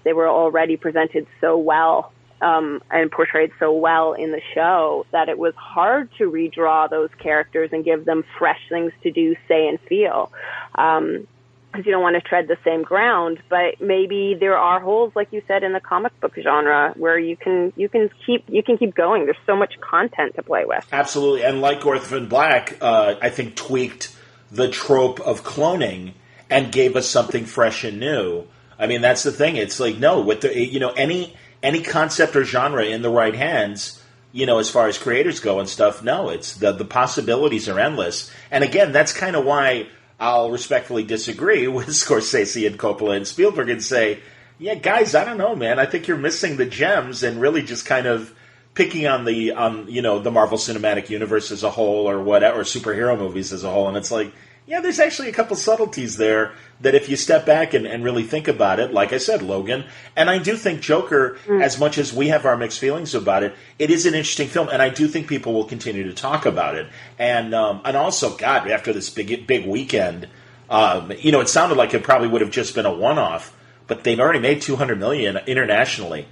Speaker 2: they were already presented so well and portrayed so well in the show that it was hard to redraw those characters and give them fresh things to do, say, and feel. Because you don't want to tread the same ground, but maybe there are holes, like you said, in the comic book genre where you can keep going. There's so much content to play with.
Speaker 1: Absolutely, and like Orphan Black, I think tweaked the trope of cloning and gave us something fresh and new. I mean, that's the thing. It's like with the any concept or genre in the right hands, as far as creators go and stuff. No, it's the possibilities are endless. And again, that's kind of why I'll respectfully disagree with Scorsese and Coppola and Spielberg and say, yeah, guys, I don't know, man. I think you're missing the gems and really just kind of picking on the Marvel Cinematic Universe as a whole or whatever, superhero movies as a whole. And it's like, yeah, there's actually a couple subtleties there that if you step back and really think about it, like I said, Logan, and I do think Joker, as much as we have our mixed feelings about it, it is an interesting film, and I do think people will continue to talk about it. And also, God, after this big weekend, it sounded like it probably would have just been a one-off, but they've already made $200 million internationally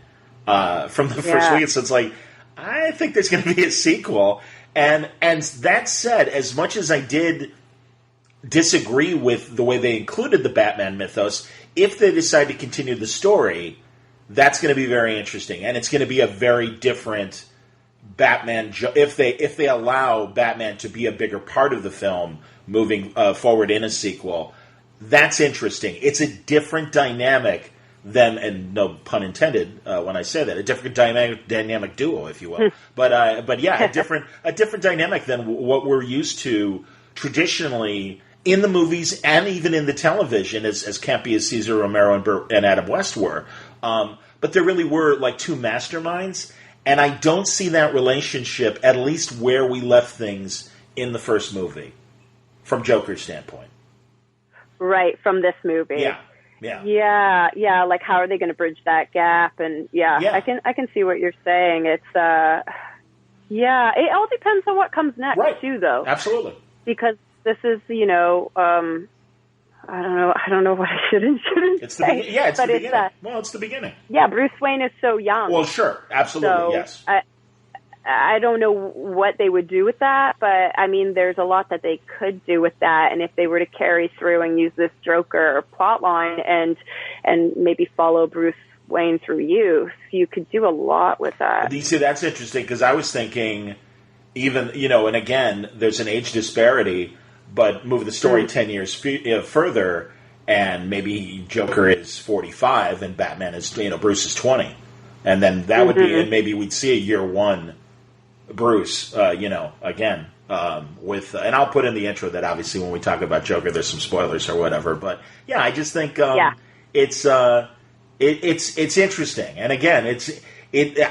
Speaker 1: from the first weekend, so it's like, I think there's going to be a sequel. And that said, as much as I did disagree with the way they included the Batman mythos, if they decide to continue the story, that's going to be very interesting, and it's going to be a very different Batman if they allow Batman to be a bigger part of the film moving forward in a sequel. That's interesting. It's a different dynamic than, and no pun intended when I say that, a different dynamic duo, if you will. But yeah, a different dynamic than what we're used to traditionally in the movies and even in the television, as campy as Cesar Romero and Adam West were. But there really were like two masterminds, and I don't see that relationship, at least where we left things in the first movie, from Joker's standpoint.
Speaker 2: Right, from this movie. Yeah. Like, how are they going to bridge that gap? And I can see what you're saying. It's it all depends on what comes next, too, though.
Speaker 1: Absolutely.
Speaker 2: Because this is, I don't know what I should and shouldn't say.
Speaker 1: It's the beginning. It's the beginning.
Speaker 2: Yeah, Bruce Wayne is so young.
Speaker 1: Well, sure. Absolutely,
Speaker 2: so,
Speaker 1: yes.
Speaker 2: I don't know what they would do with that, but, I mean, there's a lot that they could do with that. And if they were to carry through and use this Joker plotline and maybe follow Bruce Wayne through youth, you could do a lot with that.
Speaker 1: You see, that's interesting, because I was thinking even, and again, there's an age disparity, but move the story 10 years further, and maybe Joker is 45 and Batman is, Bruce is 20. And then that would be, and maybe we'd see a year one Bruce, again, with, and I'll put in the intro that obviously when we talk about Joker, there's some spoilers or whatever. But yeah, I just think it's interesting. And again,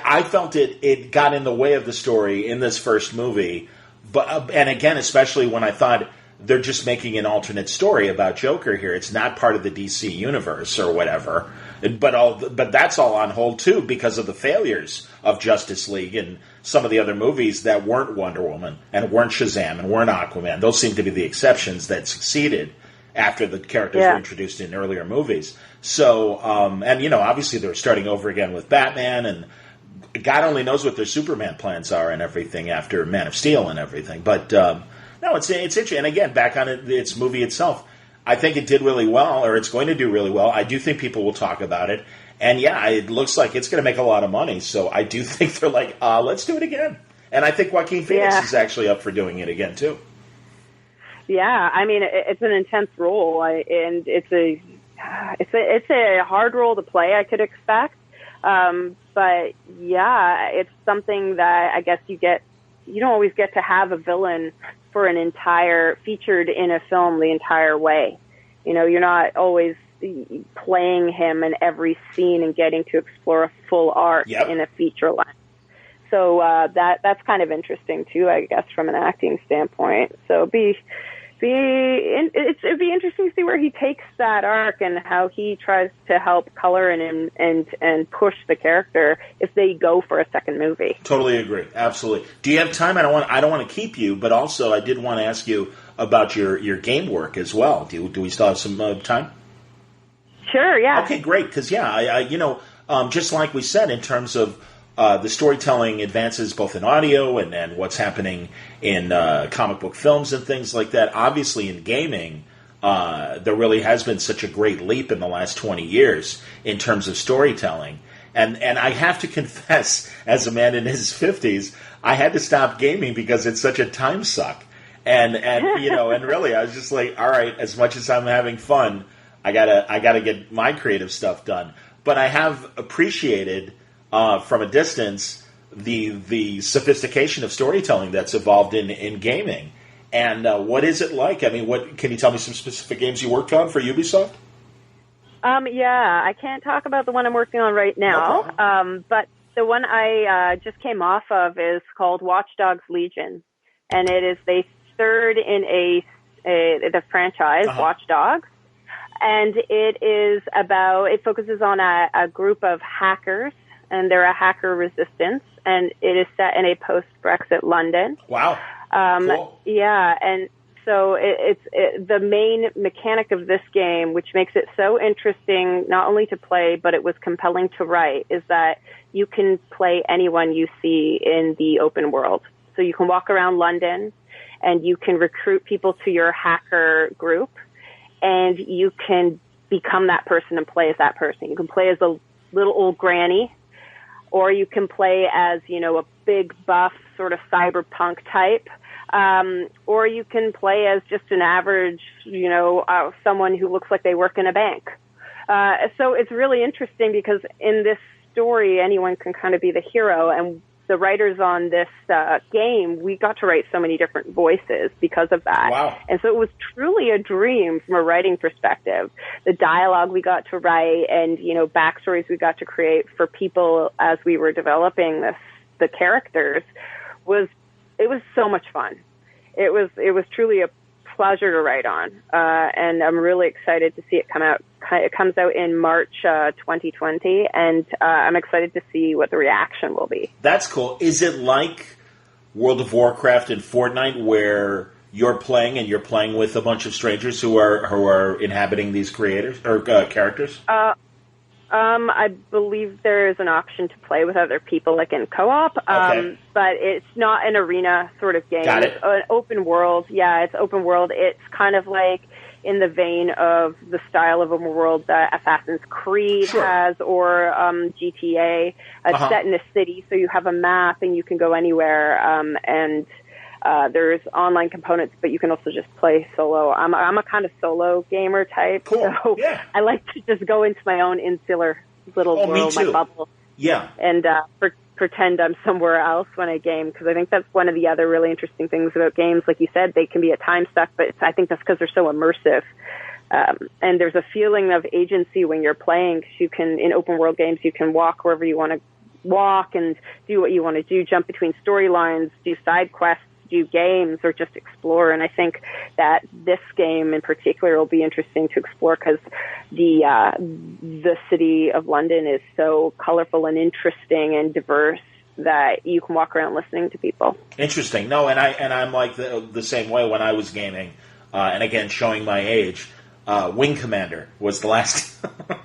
Speaker 1: I felt it got in the way of the story in this first movie. But and again, especially when I thought they're just making an alternate story about Joker here. It's not part of the DC universe or whatever. But that's all on hold too because of the failures of Justice League and some of the other movies that weren't Wonder Woman and weren't Shazam and weren't Aquaman. Those seem to be the exceptions that succeeded after the characters were introduced in earlier movies. So, and obviously they're starting over again with Batman, and God only knows what their Superman plans are and everything after Man of Steel and everything. But no, it's interesting. And again, back on its movie itself, I think it did really well, or it's going to do really well. I do think people will talk about it. And yeah, it looks like it's going to make a lot of money. So I do think they're like, let's do it again. And I think Joaquin Phoenix is actually up for doing it again, too. Yeah, I mean, it's an intense role, and it's a hard role to play, I could expect. But yeah, it's something that I guess you don't always get to have a villain for an entire, featured in a film the entire way. You're not always playing him in every scene and getting to explore a full arc in a feature length. So that's kind of interesting too, I guess, from an acting standpoint. So it'd be interesting to see where he takes that arc and how he tries to help color and push the character if they go for a second movie. Totally agree, absolutely. Do you have time? I don't want to keep you, but also I did want to ask you about your game work as well. Do we still have some time? Sure. Yeah. Okay, great. Because just like we said, in terms of the storytelling advances both in audio and what's happening in comic book films and things like that. Obviously, in gaming, there really has been such a great leap in the last 20 years in terms of storytelling. And I have to confess, as a man in his 50s, I had to stop gaming because it's such a time suck. And really, I was just like, all right, as much as I'm having fun, I gotta get my creative stuff done. But I have appreciated from a distance the sophistication of storytelling that's evolved in gaming. And what is it like? I mean, can you tell me some specific games you worked on for Ubisoft? Yeah, I can't talk about the one I'm working on right now. No, but the one I just came off of is called Watch Dogs Legion, and it is the third in the franchise Watch Dogs. And it focuses on a group of hackers, and they're a hacker resistance, and it is set in a post-Brexit London. Wow. Cool. Yeah, and so it's the main mechanic of this game, which makes it so interesting not only to play, but it was compelling to write, is that you can play anyone you see in the open world. So you can walk around London, and you can recruit people to your hacker group, and you can become that person and play as that person. You can play as a little old granny, or you can play as, a big buff sort of cyberpunk type, or you can play as just an average, someone who looks like they work in a bank. So it's really interesting because in this story, anyone can kind of be the hero, and
Speaker 2: the writers on this game, we got to write so many different voices because of that.
Speaker 1: Wow.
Speaker 2: And so it was truly a dream from a writing perspective. The dialogue we got to write and, backstories we got to create for people as we were developing the characters was so much fun. It was truly a pleasure to write on. And I'm really excited to see it come out. It comes out in March 2020, and I'm excited to see what the reaction will be.
Speaker 1: That's cool. Is it like World of Warcraft and Fortnite, where you're playing with a bunch of strangers who are inhabiting these creators or characters?
Speaker 2: I believe there is an option to play with other people, like in co-op,
Speaker 1: Okay.
Speaker 2: but it's not an arena sort of game.
Speaker 1: Got it.
Speaker 2: It's an open world. Yeah, it's open world. It's kind of like in the vein of the style of open world that Assassin's Creed
Speaker 1: Sure.
Speaker 2: has, or GTA. It's set in a city, so you have a map and you can go anywhere. And there's online components, but you can also just play solo. I'm a kind of solo gamer type,
Speaker 1: Cool.
Speaker 2: so
Speaker 1: Yeah.
Speaker 2: I like to just go into my own insular little
Speaker 1: Oh, me
Speaker 2: world, my
Speaker 1: too.
Speaker 2: bubble,
Speaker 1: Yeah.
Speaker 2: and pretend I'm somewhere else when I game, because I think that's one of the other really interesting things about games. Like you said, they can be a time suck, but I think that's because they're so immersive. And there's a feeling of agency when you're playing, 'cause you can, in open world games, you can walk wherever you want to walk and do what you want to do, jump between storylines, do side quests, do games, or just explore. And I think that this game in particular will be interesting to explore because the city of London is so colorful and interesting and diverse that you can walk around listening to people.
Speaker 1: Interesting. No, and I'm like the same way when I was gaming, and again showing my age. Wing Commander was the last.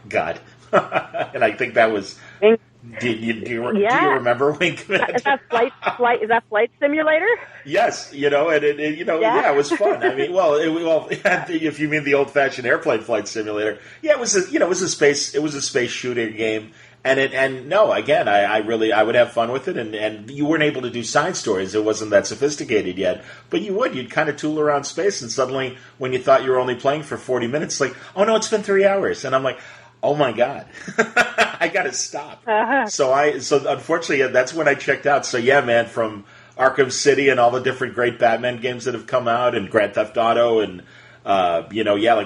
Speaker 1: God, and I think that was. Do you remember Wing Commander?
Speaker 2: Is that flight simulator?
Speaker 1: Yes, and it was fun. I mean, if you mean the old-fashioned airplane flight simulator, yeah, it was a space shooting game, and no, again, I would have fun with it, and you weren't able to do side stories. It wasn't that sophisticated yet, but you'd kind of tool around space, and suddenly, when you thought you were only playing for 40 minutes, like, oh no, it's been 3 hours, and I'm like, oh my God, I got to stop. So unfortunately, that's when I checked out. So yeah, man, from Arkham City and all the different great Batman games that have come out, and Grand Theft Auto, and like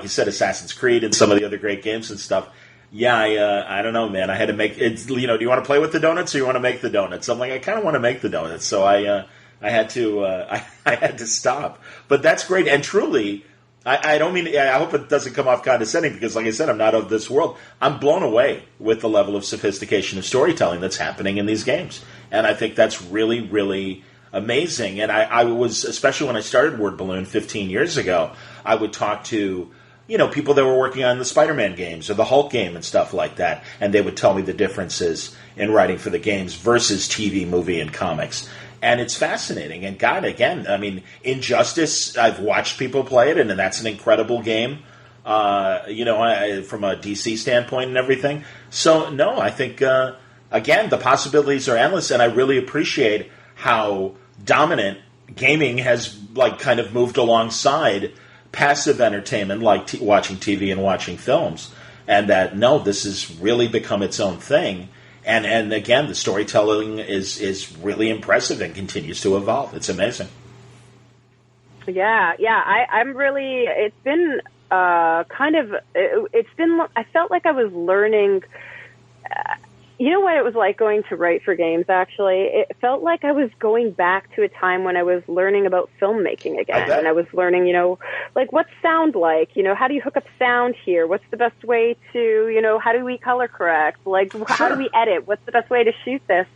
Speaker 1: you said, Assassin's Creed, and some of the other great games and stuff. Yeah, I don't know, man. I had to make it. Do you want to play with the donuts or you want to make the donuts? I'm like, I kind of want to make the donuts, so I had to I had to stop. But that's great, and truly. I don't mean. I hope it doesn't come off condescending because, like I said, I'm not of this world. I'm blown away with the level of sophistication of storytelling that's happening in these games, and I think that's really, really amazing. And I was, especially when I started Word Balloon 15 years ago, I would talk to people that were working on the Spider-Man games or the Hulk game and stuff like that, and they would tell me the differences in writing for the games versus TV, movie, and comics. And it's fascinating. And God, again, I mean, Injustice, I've watched people play it, and that's an incredible game, from a DC standpoint and everything. So, no, I think, again, the possibilities are endless, and I really appreciate how dominant gaming has, kind of moved alongside passive entertainment, like watching TV and watching films. And that, no, this has really become its own thing. And again, the storytelling is really impressive and continues to evolve. It's amazing.
Speaker 2: Yeah. I'm really. It's been It's been. I felt like I was learning. You know what it was like going to write for games, actually? It felt like I was going back to a time when I was learning about filmmaking again. And I was learning, what's sound like? How do you hook up sound here? What's the best way to, how do we color correct? How do we edit? What's the best way to shoot this?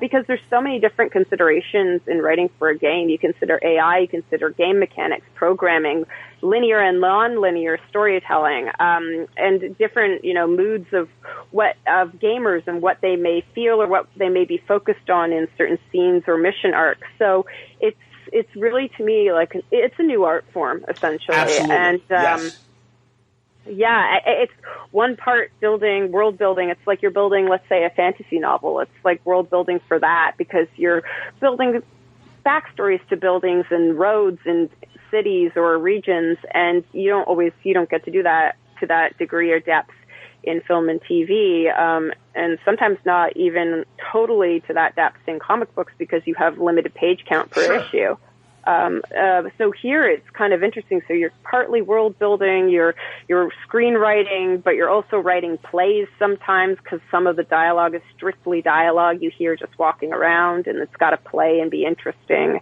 Speaker 2: Because there's so many different considerations in writing for a game. You consider AI, you consider game mechanics, programming, linear and non-linear storytelling, and different, moods of gamers and what they may feel or what they may be focused on in certain scenes or mission arcs. So it's really, to me, it's a new art form, essentially.
Speaker 1: Absolutely.
Speaker 2: And
Speaker 1: yes.
Speaker 2: Yeah, it's one part world building. It's like you're building, let's say, a fantasy novel. It's like world building for that because you're building backstories to buildings and roads and cities or regions, and you don't get to do that to that degree or depth in film and TV, and sometimes not even totally to that depth in comic books because you have limited page count per issue. So here it's kind of interesting. So you're partly world building, you're screenwriting, but you're also writing plays sometimes because some of the dialogue is strictly dialogue you hear just walking around, and it's got to play and be interesting.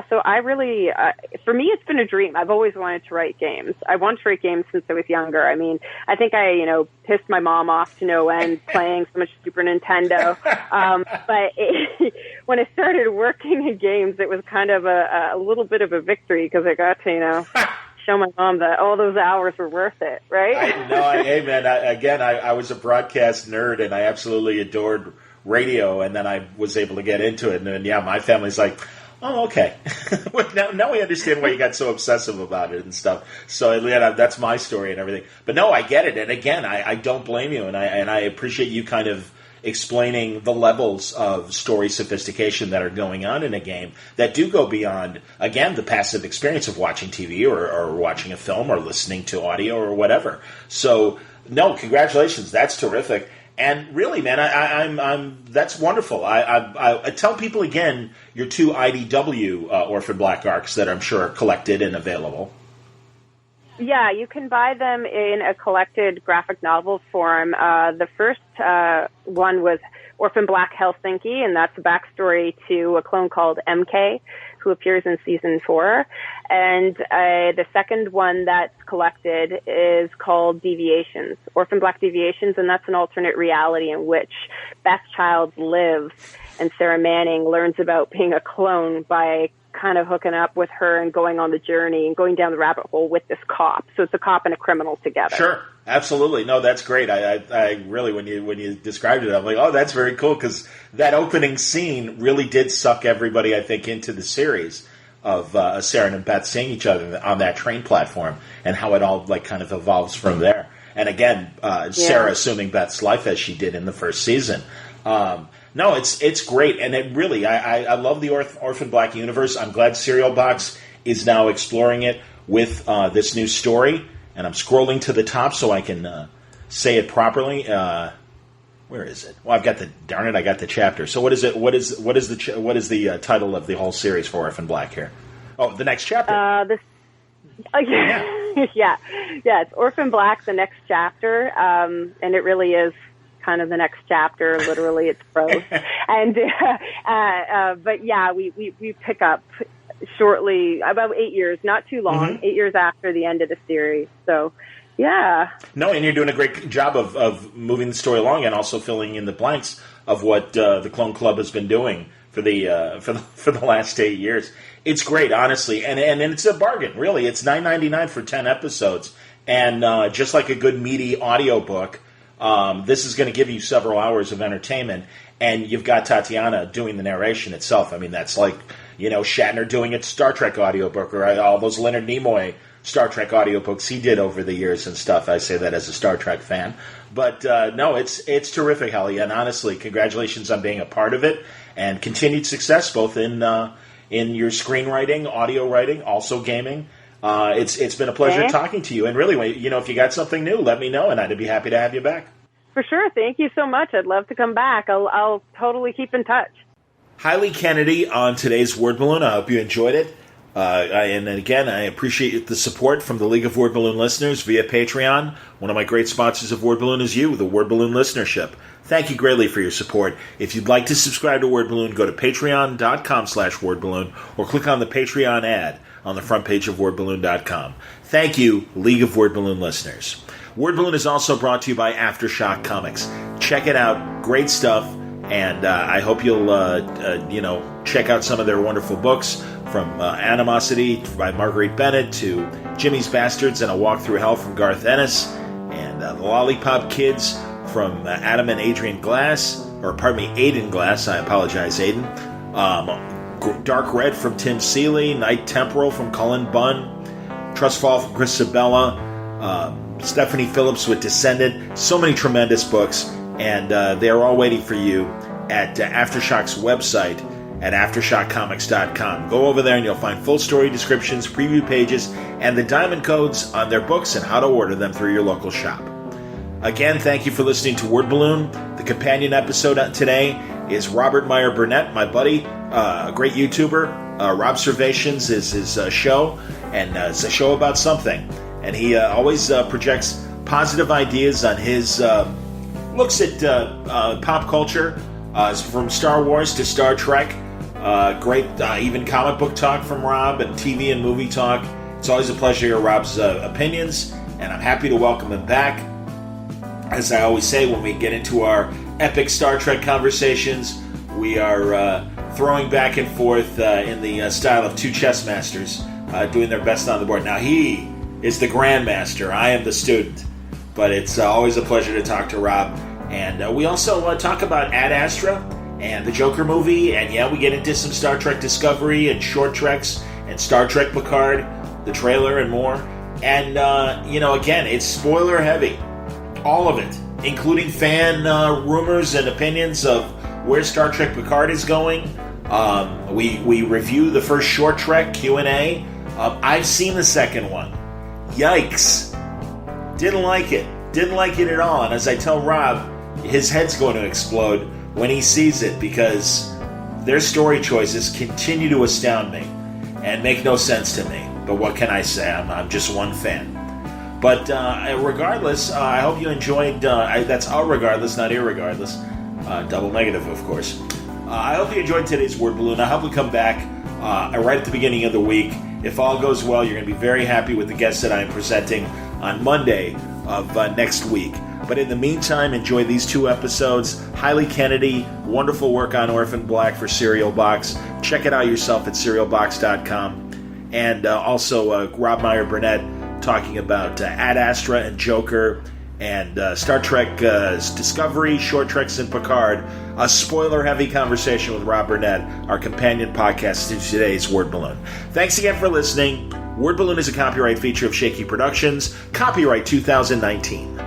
Speaker 2: So I really, for me, it's been a dream. I've always wanted to write games. I wanted to write games since I was younger. I mean, I think I, pissed my mom off to no end playing so much Super Nintendo. When I started working in games, it was kind of a little bit of a victory because I got to, show my mom that all those hours were worth it, right?
Speaker 1: I was a broadcast nerd, and I absolutely adored radio, and then I was able to get into it, and my family's like, oh, okay. now we understand why you got so obsessive about it and stuff. So that's my story and everything. But no, I get it, and again, I don't blame you, and I appreciate you kind of explaining the levels of story sophistication that are going on in a game that do go beyond, again, the passive experience of watching TV or watching a film or listening to audio or whatever. So, no, congratulations. That's terrific. And really, man, I'm that's wonderful. I tell people again your two IDW Orphan Black arcs that I'm sure are collected and available.
Speaker 2: Yeah, you can buy them in a collected graphic novel form. The first one was Orphan Black Helsinki, and that's a backstory to a clone called MK, who appears in season 4. And the second one that's collected is called Deviations, Orphan Black Deviations, and that's an alternate reality in which Beth Childs lives, and Sarah Manning learns about being a clone by kind of hooking up with her and going on the journey and going down the rabbit hole with this cop. So it's a cop and a criminal together.
Speaker 1: Sure, absolutely. No, that's great. I really, when you described it, I'm like, oh, that's very cool, because that opening scene really did suck everybody, I think, into the series of Sarah and Beth seeing each other on that train platform and how it all kind of evolves from there. And again, Sarah assuming Beth's life as she did in the first season. No, it's great, and it really, I love the Orphan Black universe. I'm glad Serial Box is now exploring it with this new story, and I'm scrolling to the top so I can say it properly. Where is it? Well, I got the chapter. So what is it? What is the title of the whole series for Orphan Black here? Oh, the next chapter.
Speaker 2: It's Orphan Black, the next chapter, and it really is kind of the next chapter. Literally, it's prose. And but yeah, we pick up shortly, about 8 years, not too long, 8 years after the end of the series. So yeah. No,
Speaker 1: and you're doing a great job of moving the story along and also filling in the blanks of what the Clone Club has been doing for the last 8 years. It's great, honestly, and it's a bargain. Really, it's $9.99 for 10 episodes, and just like a good meaty audiobook, this is going to give you several hours of entertainment, and you've got Tatiana doing the narration itself. I mean, that's like, Shatner doing a Star Trek audiobook, or all those Leonard Nimoy Star Trek audiobooks he did over the years and stuff. I say that as a Star Trek fan. But no, it's terrific, Heli, and honestly, congratulations on being a part of it, and continued success both in your screenwriting, audio writing, also gaming. It's been a pleasure talking to you, and really, if you got something new, let me know, and I'd be happy to have you back.
Speaker 2: For sure. Thank you so much. I'd love to come back. I'll totally keep in touch.
Speaker 1: Hailey Kennedy on today's Word Balloon. I hope you enjoyed it. And again, I appreciate the support from the League of Word Balloon listeners via Patreon. One of my great sponsors of Word Balloon is you, the Word Balloon listenership. Thank you greatly for your support. If you'd like to subscribe to Word Balloon, go to patreon.com/wordballoon or click on the Patreon ad on the front page of wordballoon.com. Thank you, League of Word Balloon listeners. Word Balloon is also brought to you by Aftershock Comics. Check it out. Great stuff. And I hope you'll, check out some of their wonderful books, from Animosity by Marguerite Bennett to Jimmy's Bastards and A Walk Through Hell from Garth Ennis, and The Lollipop Kids from Adam and Adrian Glass, Aiden Glass, I apologize, Aiden. Dark Red from Tim Seeley, Night Temporal from Cullen Bunn, Trustfall from Chris Sabella, Stephanie Phillips with Descendant. So many tremendous books, and they're all waiting for you at Aftershock's website at AftershockComics.com. Go over there and you'll find full story descriptions, preview pages, and the diamond codes on their books and how to order them through your local shop. Again, thank you for listening to Word Balloon. The companion episode today is Robert Meyer Burnett, my buddy, a great YouTuber. Robservations is his show, and it's a show about something. And he always projects positive ideas on his looks at pop culture, from Star Wars to Star Trek. Great, even comic book talk from Rob and TV and movie talk. It's always a pleasure to hear Rob's opinions, and I'm happy to welcome him back. As I always say, when we get into our epic Star Trek conversations, we are throwing back and forth in the style of two chess masters doing their best on the board. Now, he is the grandmaster. I am the student. But it's always a pleasure to talk to Rob. And we also talk about Ad Astra and the Joker movie, and we get into some Star Trek Discovery and short treks and Star Trek Picard, the trailer, and more. And, again, it's spoiler heavy. All of it, including fan rumors and opinions of where Star Trek Picard is going. We review the first short trek Q&A. I've seen the second one. Yikes. Didn't like it. Didn't like it at all. And as I tell Rob, his head's going to explode when he sees it, because their story choices continue to astound me and make no sense to me. But what can I say? I'm just one fan. But regardless, I hope you enjoyed... that's all regardless, not irregardless. Double negative, of course. I hope you enjoyed today's Word Balloon. I hope we come back right at the beginning of the week. If all goes well, you're going to be very happy with the guests that I am presenting on Monday of next week. But in the meantime, enjoy these two episodes. Hailey Kennedy, wonderful work on Orphan Black for Serial Box. Check it out yourself at serialbox.com. And also Rob Meyer Burnett talking about Ad Astra and Joker and Star Trek Discovery, Short Treks, and Picard. A spoiler-heavy conversation with Rob Burnett, our companion podcast to today's Word Balloon. Thanks again for listening. Word Balloon is a copyright feature of Shaky Productions. Copyright 2019.